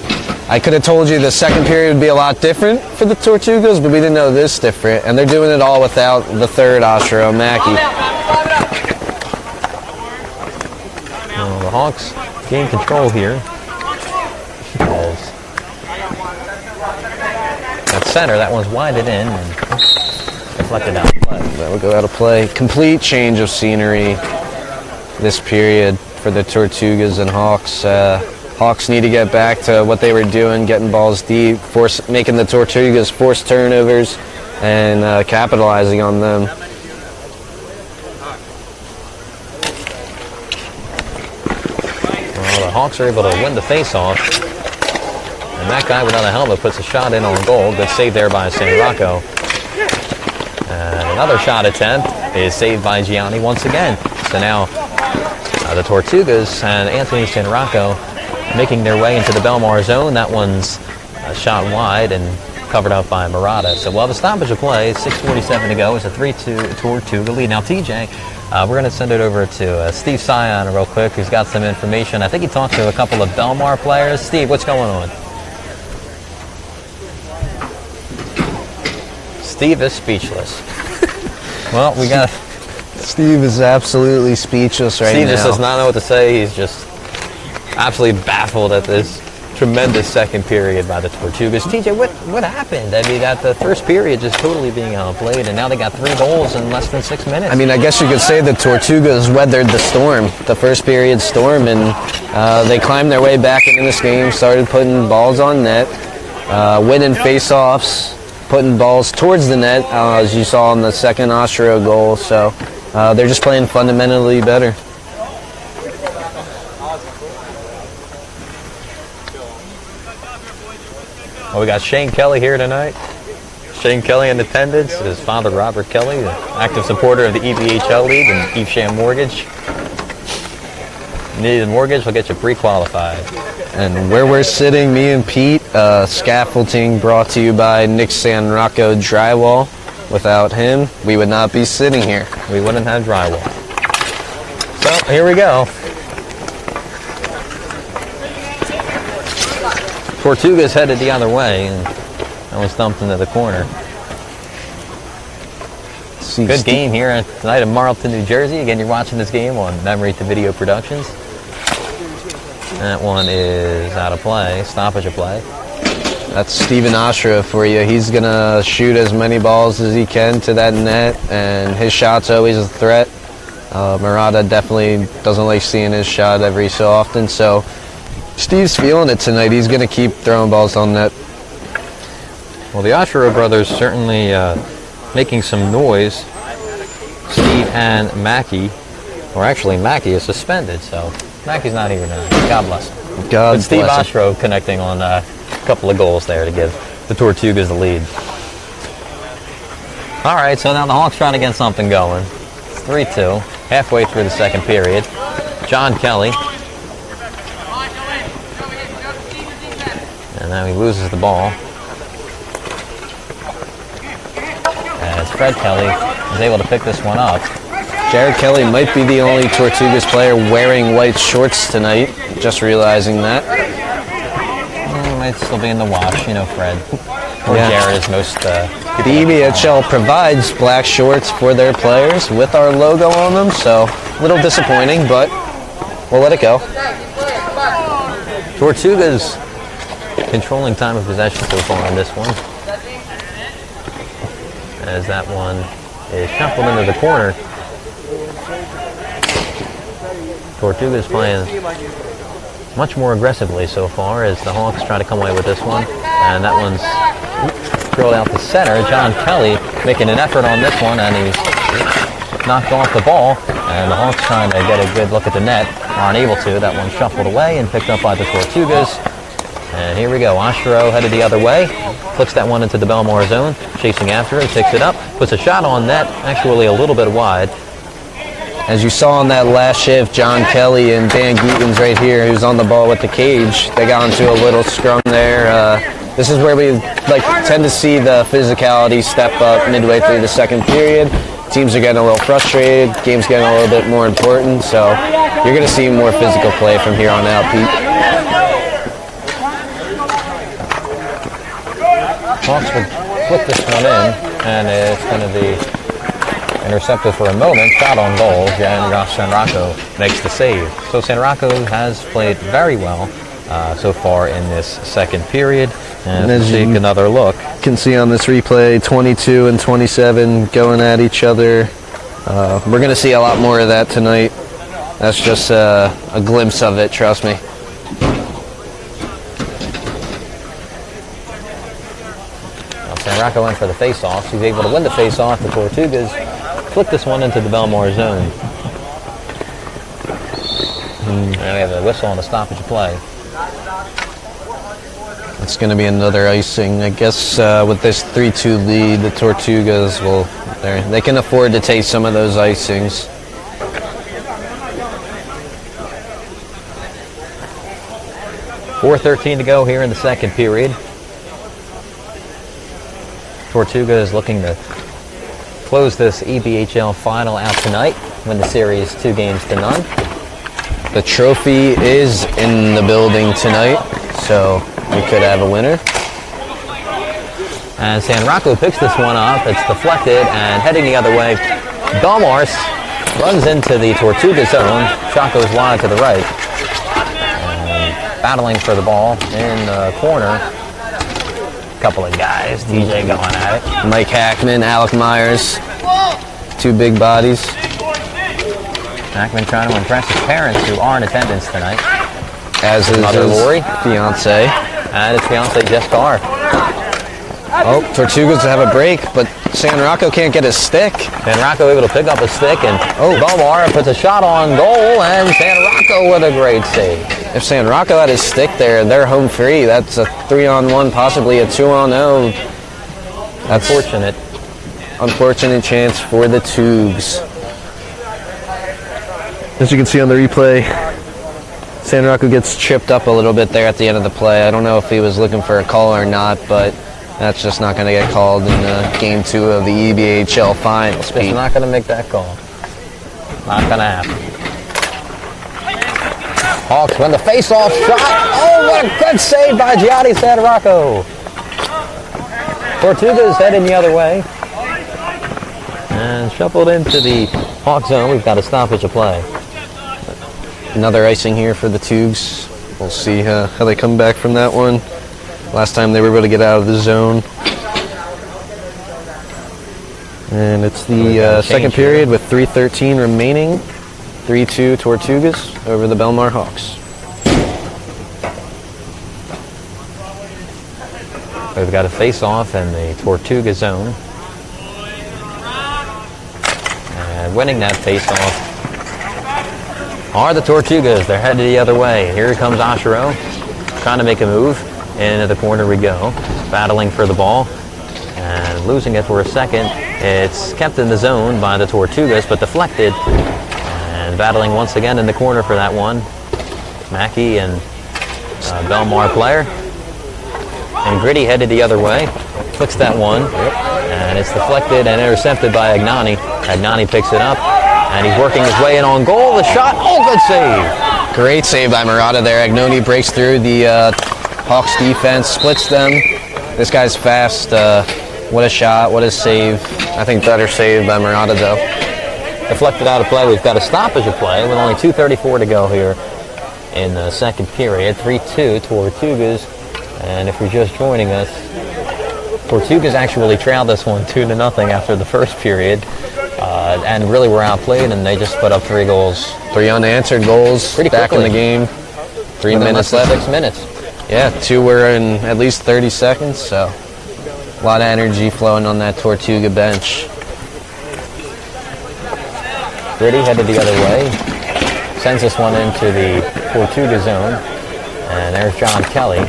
I could have told you the second period would be a lot different for the Tortugas, but we didn't know this different. And they're doing it all without the third Oshero, Mackey. Well, the Hawks gain control here. At center, that one's winded in and deflected out of play. That will go out of play. Complete change of scenery this period for the Tortugas and Hawks. Hawks need to get back to what they were doing, getting balls deep, making the Tortugas force turnovers, and capitalizing on them. Well, the Hawks are able to win the face-off. And that guy without a helmet puts a shot in on goal. Good save there by San Rocco. And another shot attempt is saved by Gianni once again. So now the Tortugas and Anthony San Rocco making their way into the Bellmawr zone. That one's shot wide and covered up by MAROTTA. So we'll have a stoppage of play. 6:47 to go. It's a 3-2 Tortuga lead. Now, TJ, we're going to send it over to Steve Sion real quick, who's got some information. I think he talked to a couple of Bellmawr players. Steve, what's going on? Steve is speechless. Well, we got... Steve is absolutely speechless right now. Steve just does not know what to say. He's just absolutely baffled at this tremendous second period by the Tortugas. TJ, what happened? I mean, at the first period just totally being outplayed, and now they got 3 goals in less than 6 minutes. I mean, I guess you could say the Tortugas weathered the storm, the first period storm, and they climbed their way back into this game, started putting balls on net, winning face-offs, putting balls towards the net, as you saw in the second Ostro goal. So they're just playing fundamentally better. Well, we got Shane Kelly here tonight. Shane Kelly in attendance. His father, Robert Kelly, an active supporter of the EBHL League and Evesham Mortgage. Need a mortgage, we'll get you pre-qualified. And where we're sitting, me and Pete, scaffolding brought to you by Nick San Rocco Drywall. Without him, we would not be sitting here. We wouldn't have drywall. So, here we go. Tortugas headed the other way, and that was dumped into the corner. Good game here tonight in Marlton, New Jersey. Again, you're watching this game on Memory to Video Productions. That one is out of play, stoppage of play. That's Steven Ashra for you. He's going to shoot as many balls as he can to that net, and his shot's always a threat. MAROTTA definitely doesn't like seeing his shot every so often, so Steve's feeling it tonight. He's going to keep throwing balls on net. Well, the Ashra brothers certainly making some noise. Steve and Mackie, or actually Mackie is suspended, so Mackie's not here tonight. God bless him. God but Steve bless him. Ashra connecting on a couple of goals there to give the Tortugas the lead. All right, so now the Hawks trying to get something going. It's 3-2, halfway through the second period. John Kelly. And now he loses the ball. As Fred Kelly is able to pick this one up. Jared Kelly might be the only Tortugas player wearing white shorts tonight. Just realizing that. Might still be in the wash, you know, Fred. Or Jared is most the EBHL provides black shorts for their players with our logo on them, so a little disappointing, but we'll let it go. Tortugas controlling time of possession so far on this one. As that one is shuffled into the corner. Tortugas playing much more aggressively so far as the Hawks try to come away with this one. And that one's thrown out to center. John Kelly making an effort on this one, and he's knocked off the ball. And the Hawks trying to get a good look at the net. Aren't able to. That one shuffled away and picked up by the Tortugas. And here we go. Ashro headed the other way. Flicks that one into the Bellmawr zone. Chasing after it. Picks it up. Puts a shot on net. Actually a little bit wide. As you saw on that last shift, John Kelly and Dan Geetens right here, who's on the ball with the cage, they got into a little scrum there. This is where we tend to see the physicality step up midway through the second period. Teams are getting a little frustrated. Game's getting a little bit more important. So you're going to see more physical play from here on out, Pete. Hawks would flip this one in, and it's going to be intercepted for a moment. Shot on goal. And San Rocco makes the save. So San Rocco has played very well so far in this second period. And as you take another look, you can see on this replay, 22 and 27 going at each other. We're going to see a lot more of that tonight. That's just a glimpse of it, trust me. San Rocco in for the face-off. He's able to win the face-off. The Tortugas flick this one into the Bellmawr zone. And we have a whistle on the stoppage of play. It's going to be another icing. I guess with this 3-2 lead, the Tortugas they can afford to take some of those icings. .4:13 to go here in the second period. Tortuga is looking to close this EBHL final out tonight, win the series 2-0. The trophy is in the building tonight, so we could have a winner. And San Rocco picks this one up. It's deflected and heading the other way. Bellmawr runs into the Tortuga zone. Shot goes wide to the right. And battling for the ball in the corner. Couple of guys, TJ going at it. Mike Hackman, Alec Myers, two big bodies. Hackman trying to impress his parents who are in attendance tonight. As is Mother his Lori, fiance. and his fiance Jess Carr. Oh, Tortugas have a break, but San Rocco can't get his stick. San Rocco able to pick up a stick, and Bellmawr puts a shot on goal, and San Rocco with a great save. If San Rocco had his stick there, they're home free. That's a 3-on-1, possibly a 2-on-0. That's Fortunate. unfortunate chance for the Tubes. As you can see on the replay, San Rocco gets tripped up a little bit there at the end of the play. I don't know if he was looking for a call or not, but that's just not going to get called in Game 2 of the EBHL Finals. Just not going to make that call. Not going to happen. Hawks win the face-off shot. Oh, what a good save by Gianni San Rocco. Tortugas heading the other way. And shuffled into the Hawk zone. We've got a stoppage of play. Another icing here for the Tubes. We'll see how they come back from that one. Last time they were able to get out of the zone. And it's the second period with 3:13 remaining. 3-2 Tortugas over the Bellmawr Hawks. We've got a face-off in the Tortuga zone. And winning that face-off are the Tortugas. They're headed the other way. Here comes Ashiro, trying to make a move. Into the corner we go. Battling for the ball. And losing it for a second. It's kept in the zone by the Tortugas, but deflected. And battling once again in the corner for that one. Mackey and Bellmawr player. And Gritty headed the other way. Flicks that one. And it's deflected and intercepted by Agnani. Agnani picks it up. And he's working his way in on goal. The shot. Oh, good save. Great save by MAROTTA there. Agnoni breaks through the Hawks defense, splits them. This guy's fast. What a shot. What a save. I think better save by MAROTTA though. Deflected out of play. We've got a stoppage of play with only 2:34 to go here in the second period. 3-2 Tortugas. And if you're just joining us, Tortugas actually trailed this one 2-0 after the first period. And really were outplayed, and they just put up 3 goals. 3 unanswered goals. Pretty back quickly. in the game. 3 minutes left. 6 minutes. Yeah, 2 were in at least 30 seconds, so a lot of energy flowing on that Tortuga bench. Gritty headed the other way. Sends this one into the Tortuga zone. And there's John Kelly.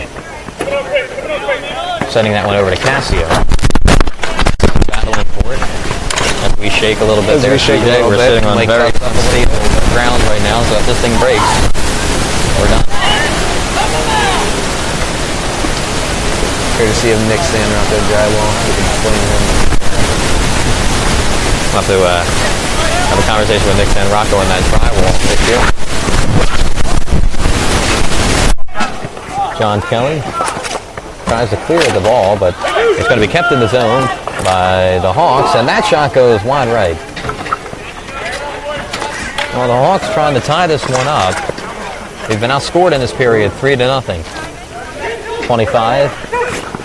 Sending that one over to Cassio. Battling for it. As we shake a little bit there, TJ. We're sitting on very stable ground right now, so if this thing breaks, we're done. Courtesy of Nick San Rocco drywall. We can explain him. We'll have to have a conversation with Nick San Rocco on that drywall issue. John Kelly tries to clear the ball, but it's going to be kept in the zone by the Hawks, and that shot goes wide right. Well, the Hawks trying to tie this one up. They've been outscored in this period 3-0. 25,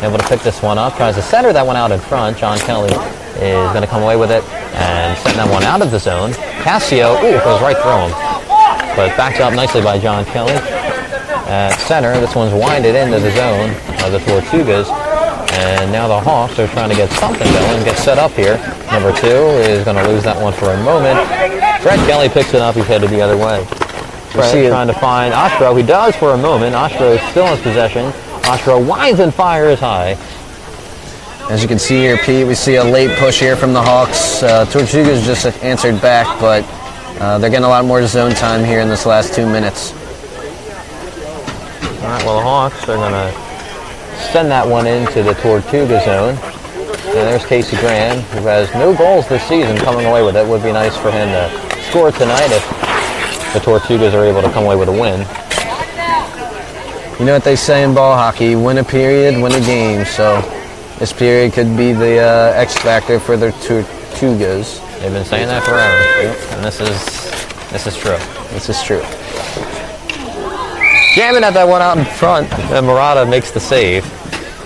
able to pick this one up. Tries to center that one out in front. John Kelly is going to come away with it and send that one out of the zone. Cassio, goes right through him. But backed up nicely by John Kelly. At center, this one's winded into the zone of the Tortugas. And now the Hawks are trying to get something going, get set up here. Number 2 is going to lose that one for a moment. Fred Kelly picks it up. He's headed the other way. Fred trying to find Ashro. He does for a moment. Ashro is still in possession. Ashro winds and fires high. As you can see here, Pete, we see a late push here from the Hawks. Tortugas just answered back, but they're getting a lot more zone time here in this last 2 minutes. All right, well, the Hawks are going to send that one into the Tortuga zone. And there's Casey Graham, who has no goals this season, coming away with it. Would be nice for him to score tonight if the Tortugas are able to come away with a win. You know what they say in ball hockey, win a period, win a game. So this period could be the X factor for the Tortugas. They've been saying that forever, and this is true. This is true. jamming at that one out in front, and MAROTTA makes the save.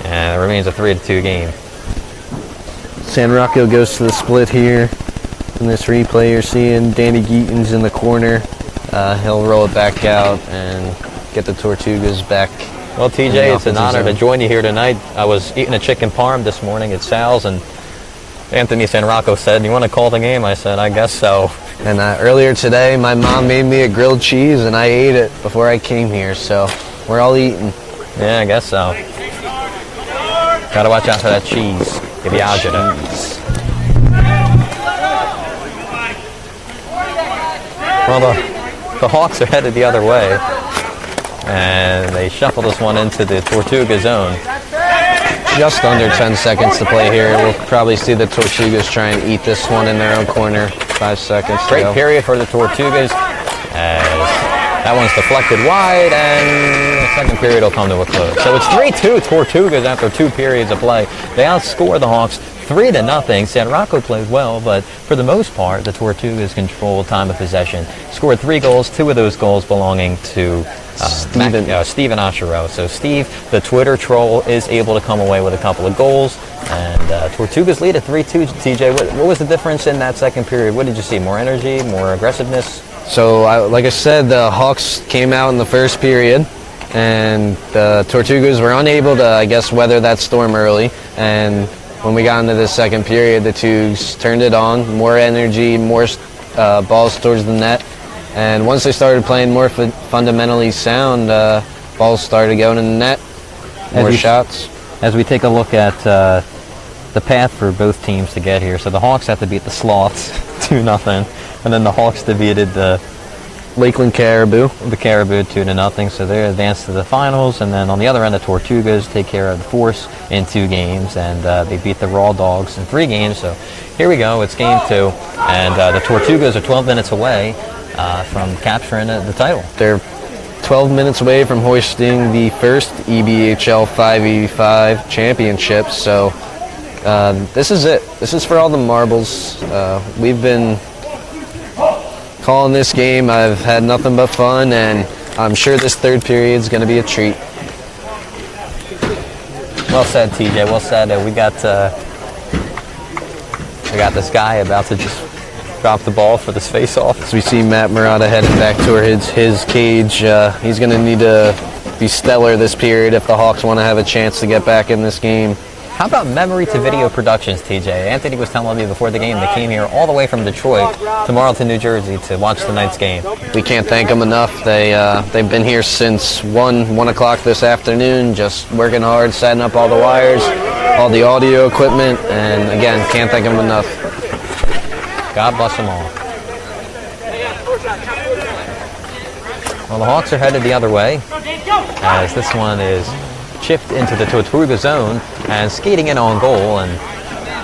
And it remains a 3-2 game. San Rocco goes to the split here. In this replay, you're seeing Danny Geaton's in the corner. He'll roll it back out and get the Tortugas back. Well, TJ, it's an honor to join you here tonight. I was eating a chicken parm this morning at Sal's, and Anthony San Rocco said, "You want to call the game?" I said, "I guess so." And earlier today, my mom made me a grilled cheese, and I ate it before I came here, so we're all eating. Yeah, I guess so. Gotta watch out for that cheese. EBHL. Well, the Hawks are headed the other way, and they shuffle this one into the Tortuga zone. Just under 10 seconds to play here. We'll probably see the Tortugas try and eat this one in their own corner. 5 seconds to Great go. period for the Tortugas, as that one's deflected wide, and the second period will come to a close. So it's 3-2 Tortugas after 2 periods of play. They outscore the Hawks 3-0. San Rocco played well, but for the most part, the Tortugas controlled time of possession. Scored 3 goals, 2 of those goals belonging to Steven Ashero. So Steve, the Twitter troll, is able to come away with a couple of goals, and Tortugas lead at 3-2. TJ, what was the difference in that second period? What did you see? More energy, more aggressiveness? So, like I said, the Hawks came out in the first period, and the Tortugas were unable to, I guess, weather that storm early. And when we got into the second period, the Tugs turned it on, more energy, more balls towards the net. And once they started playing more fundamentally sound, balls started going in the net, more shots. As we take a look at the path for both teams to get here, so the Hawks have to beat the Sloths 2-0, and then the Hawks defeated the Lakeland Caribou. The Caribou 2-0, so they advanced to the finals. And then on the other end, the Tortugas take care of the Force in 2 games, and they beat the Raw Dogs in 3 games. So here we go, it's game 2, and the Tortugas are 12 minutes away from capturing the title. They're 12 minutes away from hoisting the first EBHL 585 championship, so this is it. This is for all the marbles. We've been calling this game. I've had nothing but fun, and I'm sure this third period is going to be a treat. Well said, TJ. Well said. We got this guy about to just drop the ball for this face-off. As we see Matt MAROTTA heading back toward his cage, he's going to need to be stellar this period if the Hawks want to have a chance to get back in this game. How about Memory to Video Productions, TJ? Anthony was telling me before the game they came here all the way from Detroit to Marlton, New Jersey to watch tonight's game. We can't thank them enough. They've been here since 1 o'clock this afternoon, just working hard, setting up all the wires, all the audio equipment, and again, can't thank them enough. God bless them all. Well, the Hawks are headed the other way, as this one is chipped into the Tortuga zone and skating in on goal and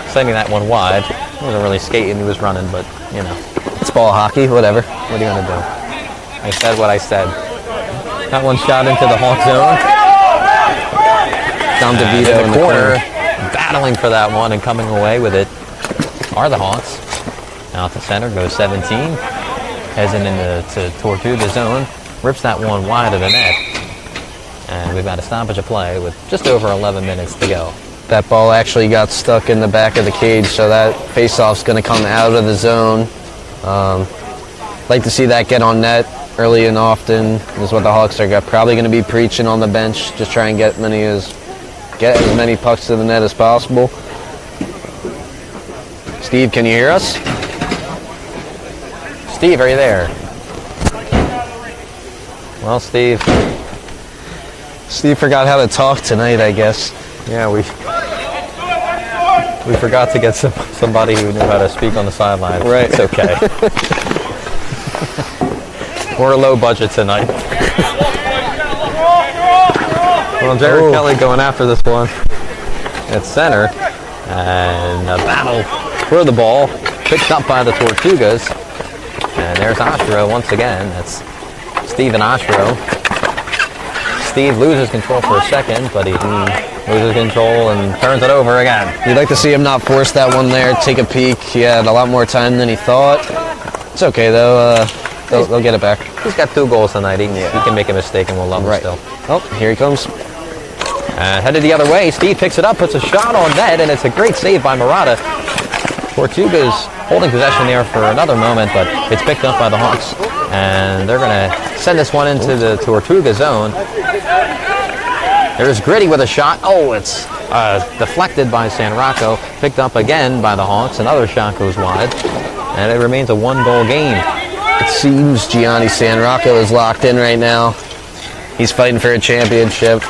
sending that one wide. He wasn't really skating, he was running, but, you know. It's ball hockey, whatever. What are you going to do? I said what I said. That one shot into the Hawk zone. Dom DeVito in the corner, battling for that one and coming away with it are the Hawks. Out to center, goes 17. Heads into Tortuga zone. Rips that one wide of the net. And we've got a stoppage of play with just over 11 minutes to go. That ball actually got stuck in the back of the cage, so that face-off's going to come out of the zone. Like to see that get on net early and often. This is what the Hawks are probably going to be preaching on the bench. Just try and get as many pucks to the net as possible. Steve, can you hear us? Steve, are you there? Well, Steve forgot how to talk tonight, I guess. Yeah, we forgot to get somebody who knew how to speak on the sideline. Right. It's okay. We're low budget tonight. Well, Jared Kelly going after this one at center, and a battle for the ball, picked up by the Tortugas, and there's Ashero once again. That's Steven Ashero. Steve loses control for a second, but he loses control and turns it over again. You'd like to see him not force that one there, take a peek. He had a lot more time than he thought. It's okay, though. They'll get it back. He's got 2 goals tonight. He can make a mistake and we'll love him Right. still. Oh, here he comes. Headed the other way. Steve picks it up, puts a shot on net, and it's a great save by MAROTTA. Tortugas holding possession there for another moment, but it's picked up by the Hawks. And they're going to send this one into the Tortuga zone. There's Gritty with a shot. Oh, it's deflected by San Rocco. Picked up again by the Hawks. Another shot goes wide. And it remains a 1-goal game. It seems Gianni San Rocco is locked in right now. He's fighting for a championship.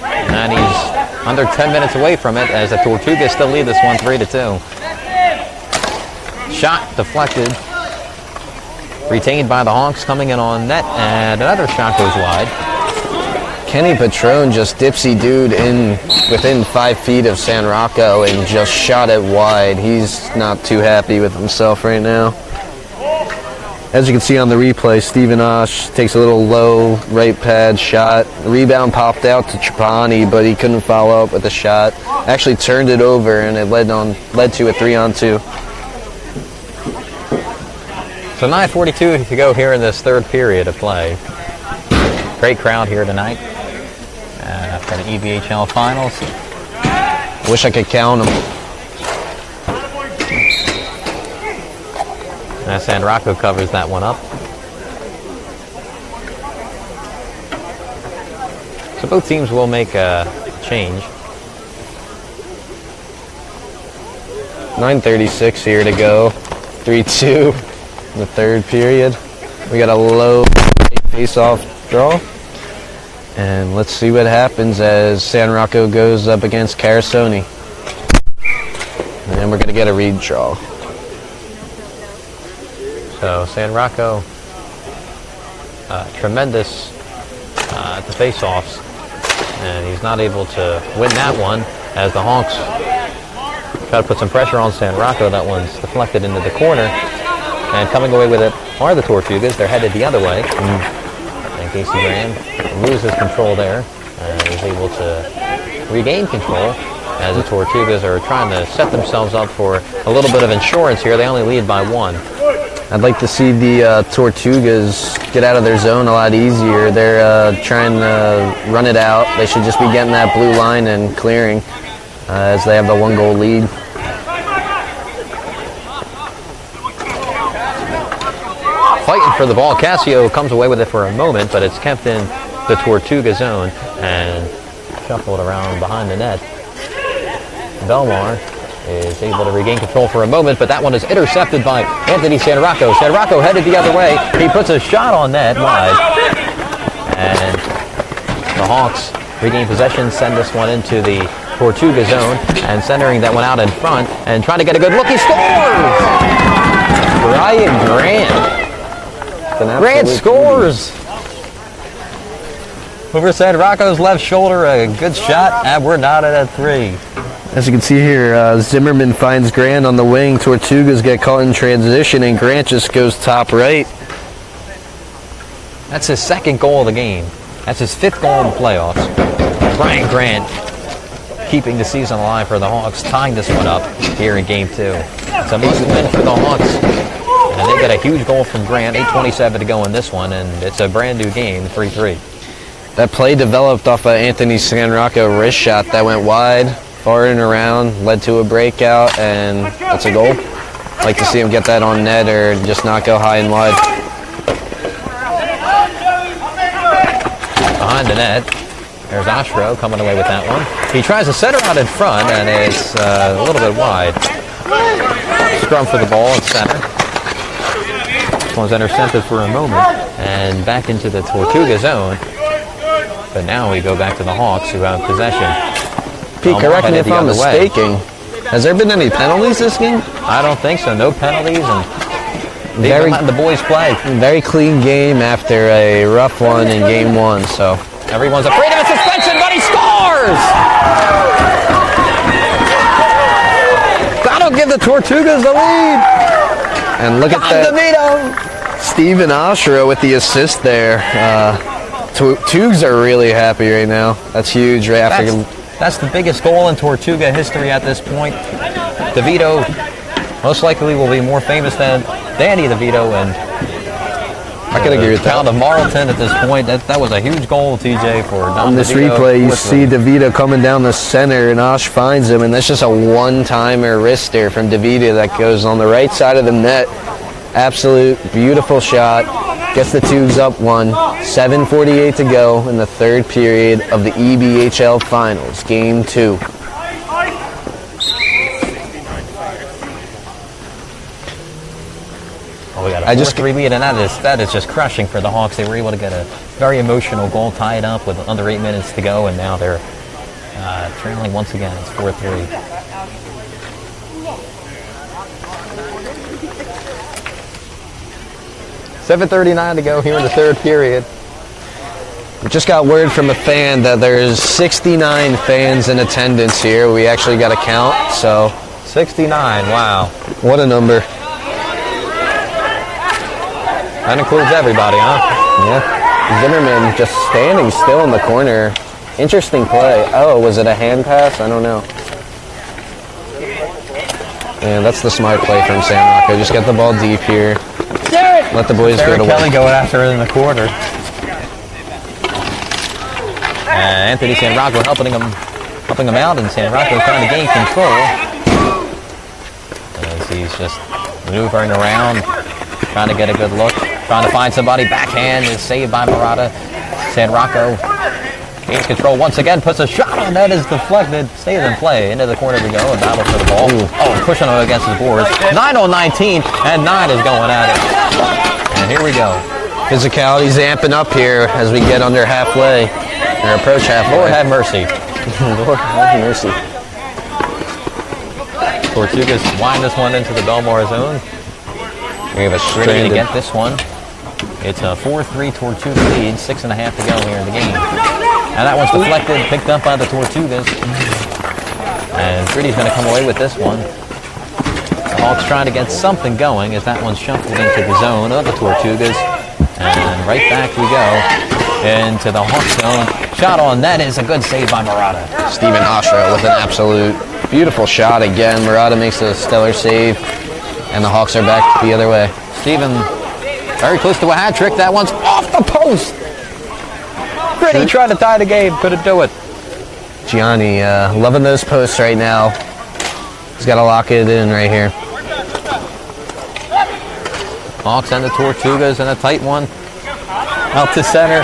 And he's under 10 minutes away from it as the Tortugas still lead this one 3-2. Shot deflected. Retained by the Hawks coming in on net, and another shot goes wide. Kenny Patron just dipsy-dooed in within 5 feet of San Rocco and just shot it wide. He's not too happy with himself right now. As you can see on the replay, Stephen Osh takes a little low right pad shot. The rebound popped out to Trapani, but he couldn't follow up with a shot. Actually turned it over, and it led to a 3-on-2. So 9:42 to go here in this third period of play. Great crowd here tonight for the EBHL finals. Wish I could count them. San Rocco covers that one up. So both teams will make a change. 9:36 here to go. 3-2 in the third period. We got a low face-off draw. And let's see what happens as San Rocco goes up against Carasoni. And we're going to get a redraw. So San Rocco, tremendous at the face-offs. And he's not able to win that one as the Hawks try to put some pressure on San Rocco. That one's deflected into the corner. And coming away with it are the Tortugas. They're headed the other way. And Casey Graham loses control there and is able to regain control as the Tortugas are trying to set themselves up for a little bit of insurance here. They only lead by 1. I'd like to see the Tortugas get out of their zone a lot easier. They're trying to run it out. They should just be getting that blue line and clearing as they have the 1-goal lead. Fighting for the ball. Casio comes away with it for a moment, but it's kept in the Tortuga zone and shuffled around behind the net. Bellmawr is able to regain control for a moment, but that one is intercepted by Anthony San Rocco. San Rocco headed the other way. He puts a shot on net wide. And the Hawks regain possession, send this one into the Tortuga zone, and centering that one out in front and trying to get a good look. He scores! Brian Grant. Grant scores! Over San Rocco's left shoulder, a good shot, and we're knotted at 3. As you can see here, Zimmerman finds Grant on the wing. Tortugas get caught in transition, and Grant just goes top right. That's his 2nd goal of the game. That's his 5th goal in the playoffs. Brian Grant keeping the season alive for the Hawks, tying this one up here in Game 2. It's a must-win for the Hawks. And they get a huge goal from Grant, 8:27 to go in this one, and it's a brand new game, 3-3. That play developed off of Anthony San Rocco wrist shot that went wide, far and around, led to a breakout, and that's a goal. Like to see him get that on net or just not go high and wide. Behind the net, there's Oshro coming away with that one. He tries to center out in front, and it's a little bit wide. Scrum for the ball at center. This one's intercepted for a moment, and back into the Tortuga zone. But now we go back to the Hawks, who have possession. Pete, correct me if I'm mistaken. Has there been any penalties this game? I don't think so. No penalties, and they've been letting the boys play. Very clean game after a rough one in Game 1. So everyone's afraid of a suspension, but he scores! That'll give the Tortugas the lead. And look at that. DeVito. Steven Oshro with the assist there. Toogs are really happy right now. That's huge right after. That's the biggest goal in Tortuga history at this point. DeVito most likely will be more famous than Danny DeVito and I can agree with that. town of Marlton at this point. That was a huge goal, TJ, for Don On this DeVito. replay, you see DeVito coming down the center, and Osh finds him, and that's just a one-timer wrister from DeVito that goes on the right side of the net. Absolute beautiful shot. Gets the Tubes up 1. 7:48 to go in the third period of the EBHL Finals, Game 2. We got a 4-3 lead, and that is just crushing for the Hawks. They were able to get a very emotional goal tied up with under 8 minutes to go, and now they're trailing once again. It's 4-3. $7:39 to go here in the third period. We just got word from a fan that there's 69 fans in attendance here. We actually got a count, so 69, wow. what a number. That includes everybody, huh? Yeah. Zimmerman just standing still in the corner. Interesting play. Oh, was it a hand pass? I don't know. Yeah, that's the smart play from San Rocco. Just get the ball deep here. Let the boys go to Kelly work. going after it in the corner. And Anthony San Rocco helping him out, and San Rocco trying to gain control. As he's just maneuvering around, trying to get a good look. Trying to find somebody. Backhand is saved by MAROTTA. San Rocco gains control once again. Puts a shot on that. Is deflected. Stays in play. Into the corner we go. A battle for the ball. Oh, pushing him against his boards. 9 on 19. And 9 is going at it. And here we go. Physicality's amping up here as we get under halfway. Or approach halfway. Lord have mercy. Lord have mercy. Tortugas wind this one into the Bellmawr zone. We have a Ready to stranded. get this one. It's a 4-3 Tortuga lead, 6.5 to go here in the game. And that one's deflected, picked up by the Tortugas. And Gritty's going to come away with this one. The Hawks trying to get something going as that one's shuffled into the zone of the Tortugas. And right back we go into the Hawk zone. Shot on net is a good save by MAROTTA. Steven Oshra with an absolute beautiful shot again. MAROTTA makes a stellar save, and the Hawks are back the other way. Steven very close to a hat trick. That one's off the post. Gritty trying to tie the game, couldn't do it. Gianni loving those posts right now. He's got to lock it in right here. Hawks and the Tortugas in a tight one. Out to center.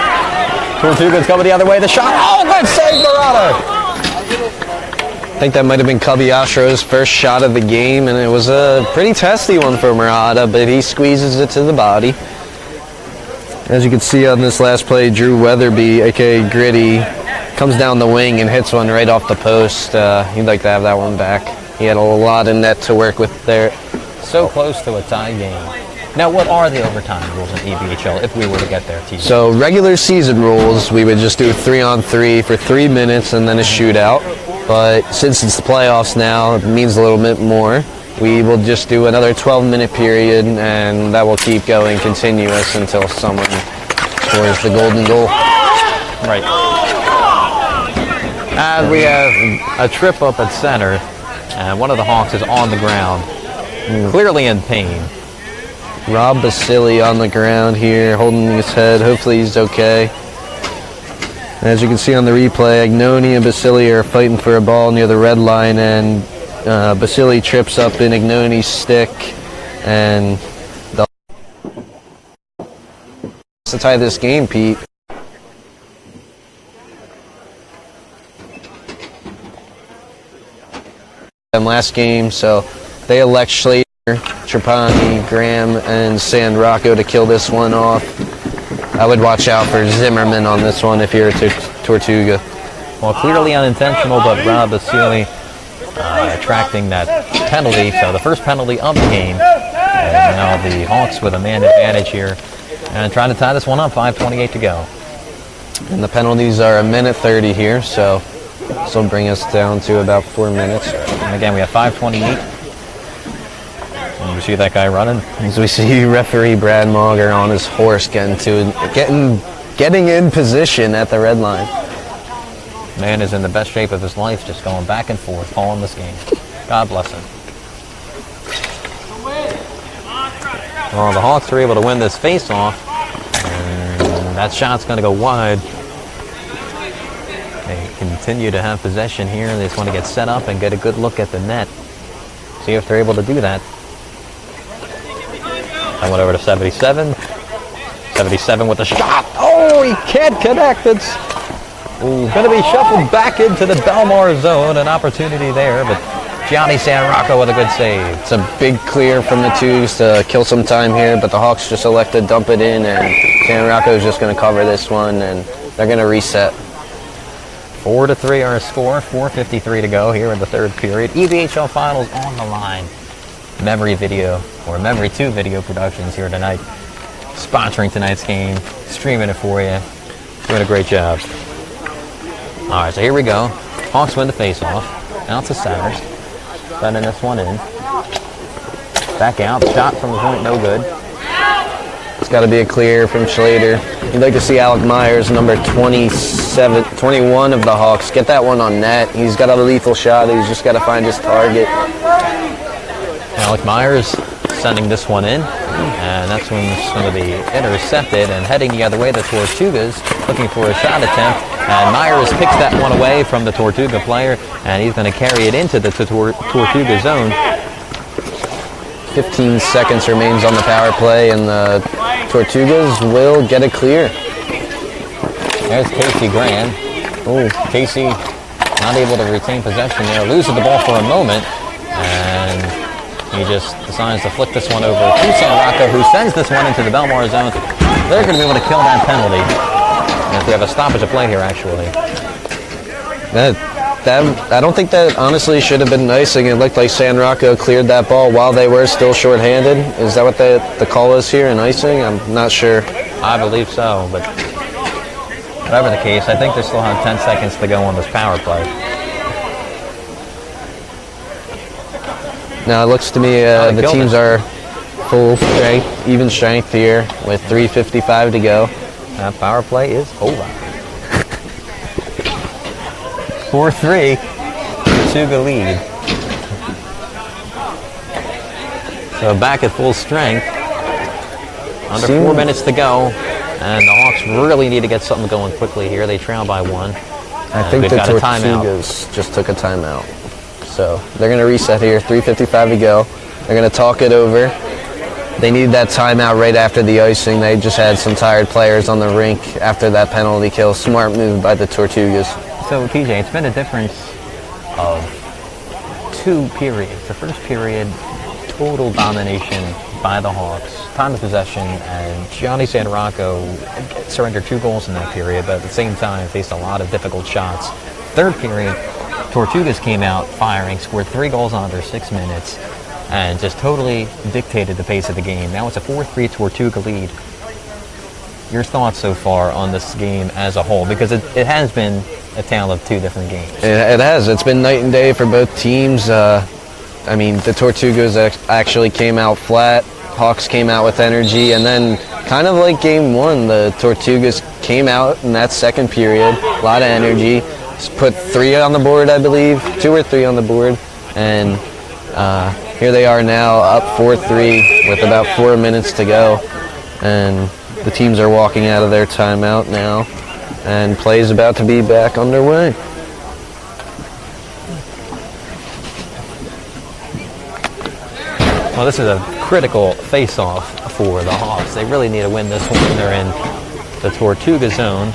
Tortugas coming the other way. The shot. Oh, good save, MAROTTA. I think that might have been Cubby Ostro's first shot of the game, and it was a pretty testy one for MAROTTA, but he squeezes it to the body. As you can see on this last play, Drew Weatherby, aka Gritty, comes down the wing and hits one right off the post. He'd like to have that one back. He had a lot of net to work with there. So close to a tie game. Now, what are the overtime rules in EBHL if we were to get there, TJ? So regular season rules, we would just do 3-on-3 for 3 minutes and then a shootout. But since it's the playoffs now, it means a little bit more. We will just do another 12-minute period, and that will keep going continuous until someone scores the golden goal. Right. And we have a trip up at center, and one of the Hawks is on the ground, clearly in pain. Rob Basili on the ground here, holding his head. Hopefully he's okay. As you can see on the replay, Agnoni and Basili are fighting for a ball near the red line, and Basili trips up in Agnoni's stick, and to tie this game, Pete. Last game, so they elect Schlater, Trapani, Graham, and San Rocco to kill this one off. I would watch out for Zimmerman on this one if you're a Tortuga. Well, clearly unintentional, but Rob Basili attracting that penalty. So the first penalty of the game. And now the Hawks with a man advantage here. And trying to tie this one up, 5:28 to go. And the penalties are 1:30 here, so this will bring us down to about 4 minutes. And again, we have 5:28. And you see that guy running? As we see referee Brad Mauger on his horse getting in position at the red line. Man is in the best shape of his life, just going back and forth, calling this game. God bless him. Well, the Hawks are able to win this face-off, and that shot's going to go wide. They continue to have possession here. They just want to get set up and get a good look at the net. See if they're able to do that. I went over to 77. 77 with a shot. Oh, he can't connect. It's going to be shuffled back into the Bellmawr zone. An opportunity there, but Gianni San Rocco with a good save. It's a big clear from the Toogs to kill some time here, but the Hawks just elect to dump it in, and San Rocco is just going to cover this one, and they're going to reset. 4-3 our score. 4:53 to go here in the third period. EBHL Finals on the line. Memory Video, or Memory 2 Video Productions here tonight. Sponsoring tonight's game, streaming it for you. Doing a great job. All right, so here we go. Hawks win the face-off. Out to Savage. Sending this one in. Back out. Shot from the point, no good. It's got to be a clear from Schlater. You'd like to see Alec Myers, number 21 of the Hawks, get that one on net. He's got a lethal shot. He's just got to find his target. Alec Myers sending this one in, and that's when it's going to be intercepted, and heading the other way, the Tortugas looking for a shot attempt, and Myers picks that one away from the Tortuga player, and he's going to carry it into the Tortuga zone. 15 seconds remains on the power play, and the Tortugas will get it clear. There's Casey Graham. Oh, Casey not able to retain possession there, loses the ball for a moment, and he just decides to flick this one over to San Rocco, who sends this one into the Bellmawr zone. They're going to be able to kill that penalty. And we have a stoppage of play here, actually. I don't think that honestly should have been icing. It looked like San Rocco cleared that ball while they were still shorthanded. Is that what the call is here in icing? I'm not sure. I believe so, but whatever the case, I think they still have 10 seconds to go on this power play. Now it looks to me the teams are full strength, even strength here with 3:55 to go. That power play is over. 4-3, Tortuga lead. So back at full strength. Under 4 minutes to go, and the Hawks really need to get something going quickly here. They trail by one. I think the Tortugas just took a timeout. So they're going to reset here, 3:55 to go. They're going to talk it over. They needed that timeout right after the icing. They just had some tired players on the rink after that penalty kill. Smart move by the Tortugas. So, TJ, it's been a difference of 2 periods. The first period, total domination by the Hawks. Time of possession, and Gianni San Rocco surrendered 2 goals in that period, but at the same time faced a lot of difficult shots. Third period, Tortugas came out firing, scored 3 goals in under 6 minutes, and just totally dictated the pace of the game. Now it's a 4-3 Tortuga lead. Your thoughts so far on this game as a whole? Because it has been a tale of 2 different games. It has. It's been night and day for both teams. I mean, the Tortugas actually came out flat. Hawks came out with energy. And then, kind of like game 1, the Tortugas came out in that second period. A lot of energy. Put 3 on the board, I believe. 2 or 3 on the board. And here they are now, up 4-3 with about 4 minutes to go. And the teams are walking out of their timeout now, and play is about to be back underway. Well, this is a critical face-off for the Hawks. They really need to win this one. They're in the Tortuga zone,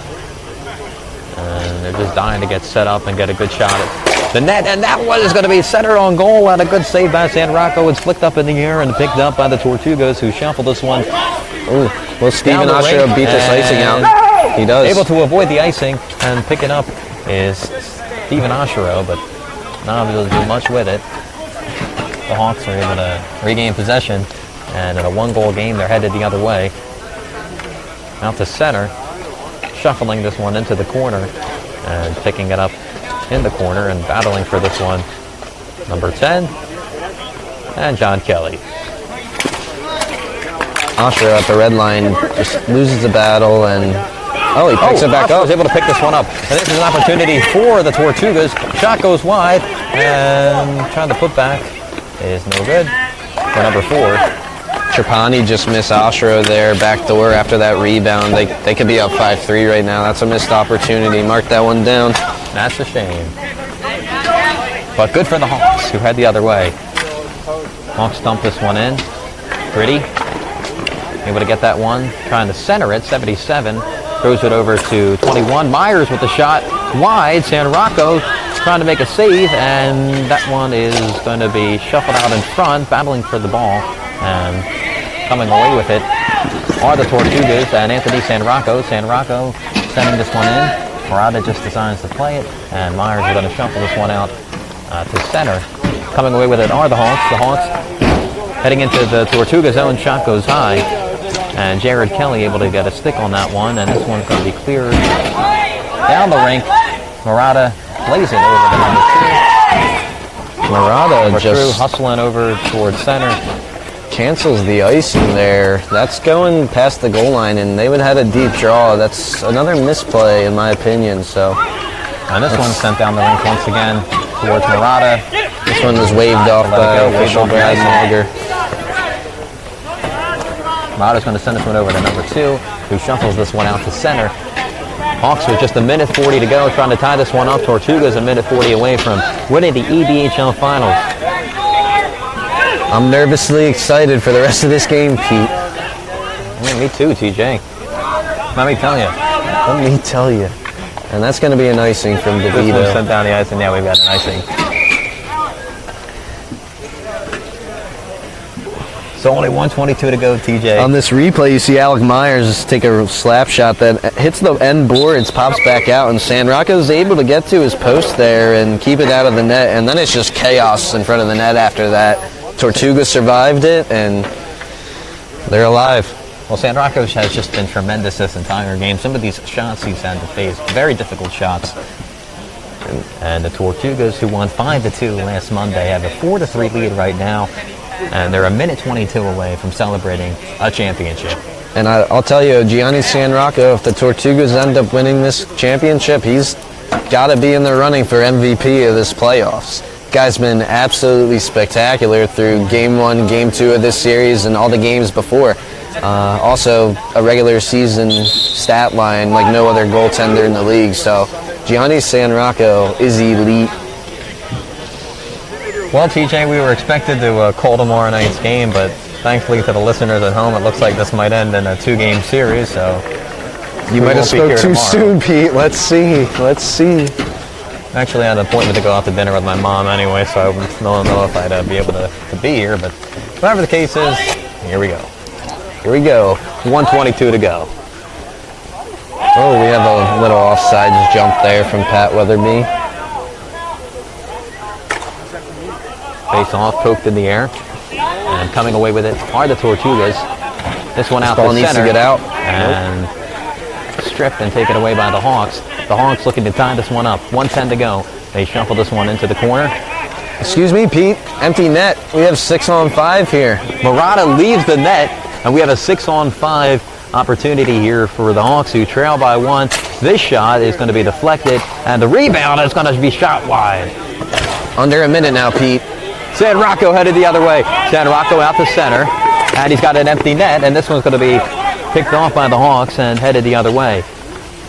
and they're just dying to get set up and get a good shot at the net, and that one is going to be centered on goal. And a good save by San Rocco. It's flicked up in the air and picked up by the Tortugas, who shuffled this one. Ooh. Well, Steven Oshiro beat this icing out. He does. Able to avoid the icing, and picking up is Steven Oshiro, but not able to do much with it. The Hawks are able to regain possession, and in a 1-goal game, they're headed the other way. Out to center, shuffling this one into the corner, and picking it up in the corner, and battling for this one, number 10, and John Kelly. Oshiro at the red line just loses the battle, and he picks it back up. Was able to pick this one up, and this is an opportunity for the Tortugas. Shot goes wide, and trying to put back is no good for number 4. Trapani just missed Oshro there, back door after that rebound. They could be up 5-3 right now. That's a missed opportunity. Mark that one down. That's a shame. But good for the Hawks, who head the other way. Hawks dump this one in. Gritty. Able to get that one. Trying to center it. 77. Throws it over to 21. Myers with the shot. Wide. San Rocco trying to make a save. And that one is going to be shuffled out in front. Battling for the ball. And coming away with it are the Tortugas and Anthony San Rocco. San Rocco sending this one in. MAROTTA just decides to play it. And Myers is going to shuffle this one out to center. Coming away with it are the Hawks. The Hawks heading into the Tortuga zone. Shot goes high. And Jared Kelly able to get a stick on that one. And this one's going to be cleared down the rink. MAROTTA plays it over the number 2. MAROTTA just hustling over towards center. Cancels the icing there. That's going past the goal line, and they would have had a deep draw. That's another misplay, in my opinion. So, and this one's sent down the rink once again towards MAROTTA. This one was waved off by official Brad Mager. MAROTTA's going to send this one over to number 2, who shuffles this one out to center. Hawks with just a minute 40 to go, trying to tie this one up. Tortugas a minute 40 away from winning the EBHL Finals. I'm nervously excited for the rest of this game, Pete. Yeah, me too, TJ. Let me tell you. Let me tell you. And that's going to be an icing from This DeVito. one sent down the ice, and now we've got an icing. So only 1:22 to go, TJ. On this replay, you see Alec Myers take a slap shot that hits the end boards, pops back out, and San Rocco is able to get to his post there and keep it out of the net. And then it's just chaos in front of the net after that. Tortuga survived it, and they're alive. Well, San Rocco has just been tremendous this entire game. Some of these shots he's had to face, very difficult shots. And the Tortugas, who won 5-2 last Monday, have a 4-3 lead right now. And they're a minute 22 away from celebrating a championship. And I'll tell you, Gianni San Rocco, if the Tortugas end up winning this championship, he's got to be in the running for MVP of this playoffs. Guy's been absolutely spectacular through Game 1, Game 2 of this series, and all the games before. Also, a regular season stat line like no other goaltender in the league. So, Gianni San Rocco is elite. Well, TJ, we were expected to call tomorrow night's game, but thankfully to the listeners at home, it looks like this might end in a 2-game series. So you might have spoke too soon, Pete. Let's see. Let's see. Actually, I had an appointment to go out to dinner with my mom anyway, so I don't know if I'd be able to be here. But whatever the case is, here we go. Here we go. 1:22 to go. Oh, we have a little offsides jump there from Pat Weatherby. Face off, poked in the air, and coming away with it are the Tortugas. This one out to center. Needs to get out. And stripped and taken away by the Hawks. The Hawks looking to tie this one up. 1:10 to go. They shuffle this one into the corner. Excuse me, Pete. Empty net. We have 6-on-5 here. MAROTTA leaves the net, and we have a 6-on-5 opportunity here for the Hawks, who trail by 1. This shot is going to be deflected, and the rebound is going to be shot wide. Under a minute now, Pete. San Rocco headed the other way. San Rocco out to center, and he's got an empty net, and this one's going to be picked off by the Hawks and headed the other way.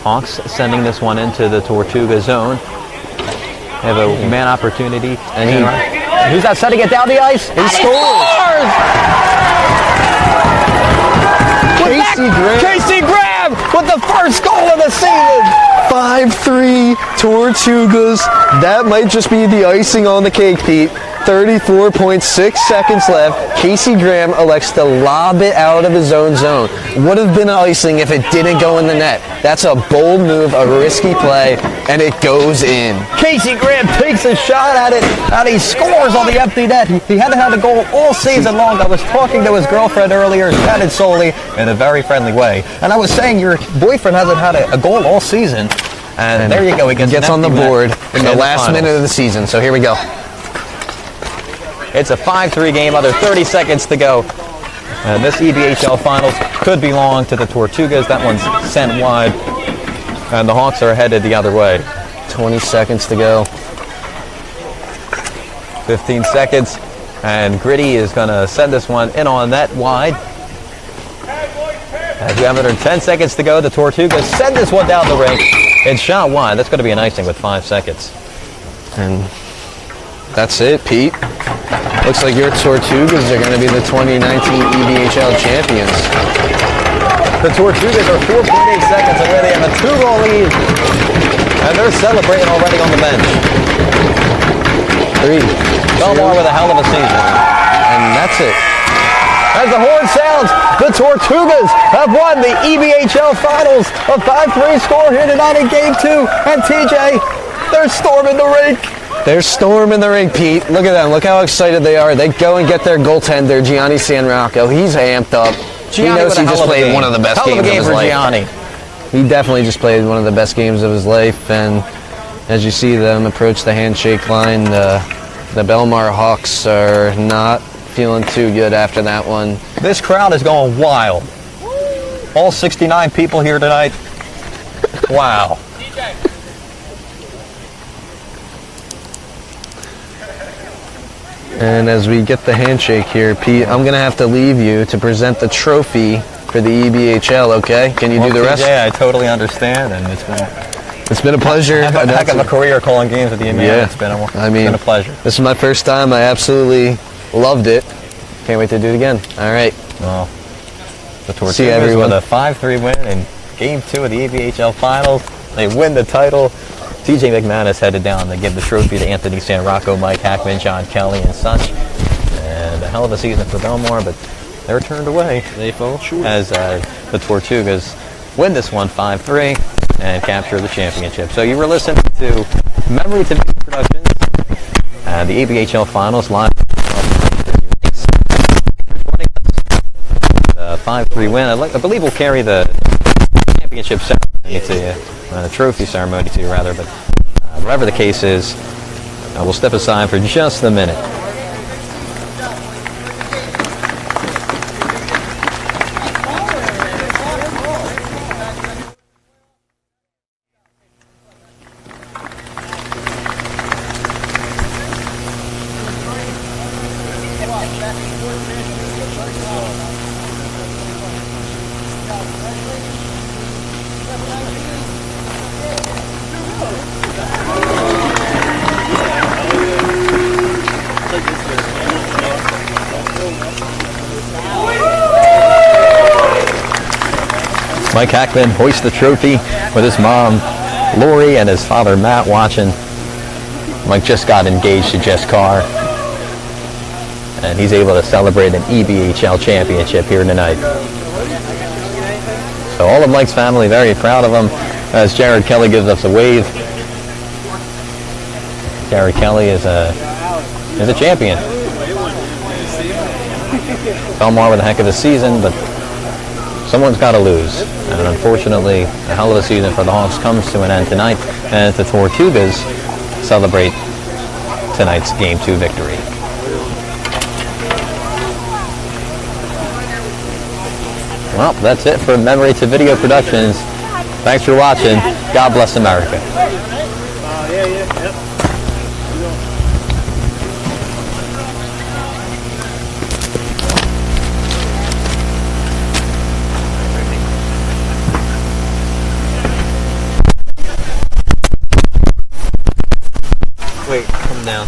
Hawks sending this one into the Tortuga zone. They have a man opportunity. And who's that setting it down the ice? He scores! Casey Graham with the first goal of the season. 5-3 Tortugas. That might just be the icing on the cake, Pete. 34.6 seconds left. Casey Graham elects to lob it out of his own zone. Would have been icing if it didn't go in the net. That's a bold move, a risky play, and it goes in. Casey Graham takes a shot at it, and he scores on the empty net. He hadn't had a goal all season long. I was talking to his girlfriend earlier, chatted solely in a very friendly way. And I was saying your boyfriend hasn't had a goal all season. And there you go. He gets on the board in the last minute of the season. So here we go. It's a 5-3 game, under 30 seconds to go. And this EBHL Finals could belong to the Tortugas. That one's sent wide. And the Hawks are headed the other way. 20 seconds to go. 15 seconds. And Gritty is going to send this one in on net wide. As we have under 10 seconds to go, the Tortugas send this one down the rink. It's shot wide. That's going to be an icing with 5 seconds. And that's it, Pete. Looks like your Tortugas are going to be the 2019 EBHL champions. The Tortugas are 4.8 seconds away. They have a 2-goal lead. And they're celebrating already on the bench. 3. Bellmawr with a hell of a season. And that's it. As the horn sounds, the Tortugas have won the EBHL Finals. A 5-3 score here tonight in Game 2. And TJ, they're storming the rink. They're storming the rink, Pete. Look at them. Look how excited they are. They go and get their goaltender, Gianni San Rocco. He's amped up. He knows he just played one of the best games of his life. Gianni. He definitely just played one of the best games of his life. And as you see them approach the handshake line, the Bellmawr Hawks are not feeling too good after that one. This crowd is going wild. All 69 people here tonight. Wow. And as we get the handshake here, Pete, I'm going to have to leave you to present the trophy for the EBHL, okay? Can you do the rest? Yeah, I totally understand, and It's been a pleasure. Heck of a career calling games at the NBA. Yeah. It's been a pleasure. This is my first time. I absolutely loved it. Can't wait to do it again. All right. Well, the See you, Tortugas everyone. with a 5-3 win in Game 2 of the EBHL Finals. They win the title. TJ McManus headed down to give the trophy to Anthony San Rocco, Mike Hackman, John Kelly, and such. And a hell of a season for Bellmawr, but they're turned away. They fall short. As the Tortugas win this one 5-3 and capture the championship. So you were listening to Memory to Video Productions, the EBHL Finals live. The 5-3 win. I believe we'll carry the championship ceremony to you, the trophy ceremony to you rather, but whatever the case is, we'll step aside for just a minute. Mike Hackman hoists the trophy with his mom, Lori, and his father, Matt, watching. Mike just got engaged to Jess Carr, and he's able to celebrate an EBHL championship here tonight. So all of Mike's family very proud of him as Jared Kelly gives us a wave. Jared Kelly is a champion. Bellmawr with a heck of a season, but someone's got to lose. And unfortunately, a hell of a season for the Hawks comes to an end tonight as the Tortugas celebrate tonight's Game 2 victory. Well, that's it for Memory to Video Productions. Thanks for watching. God bless America. Wait, come down.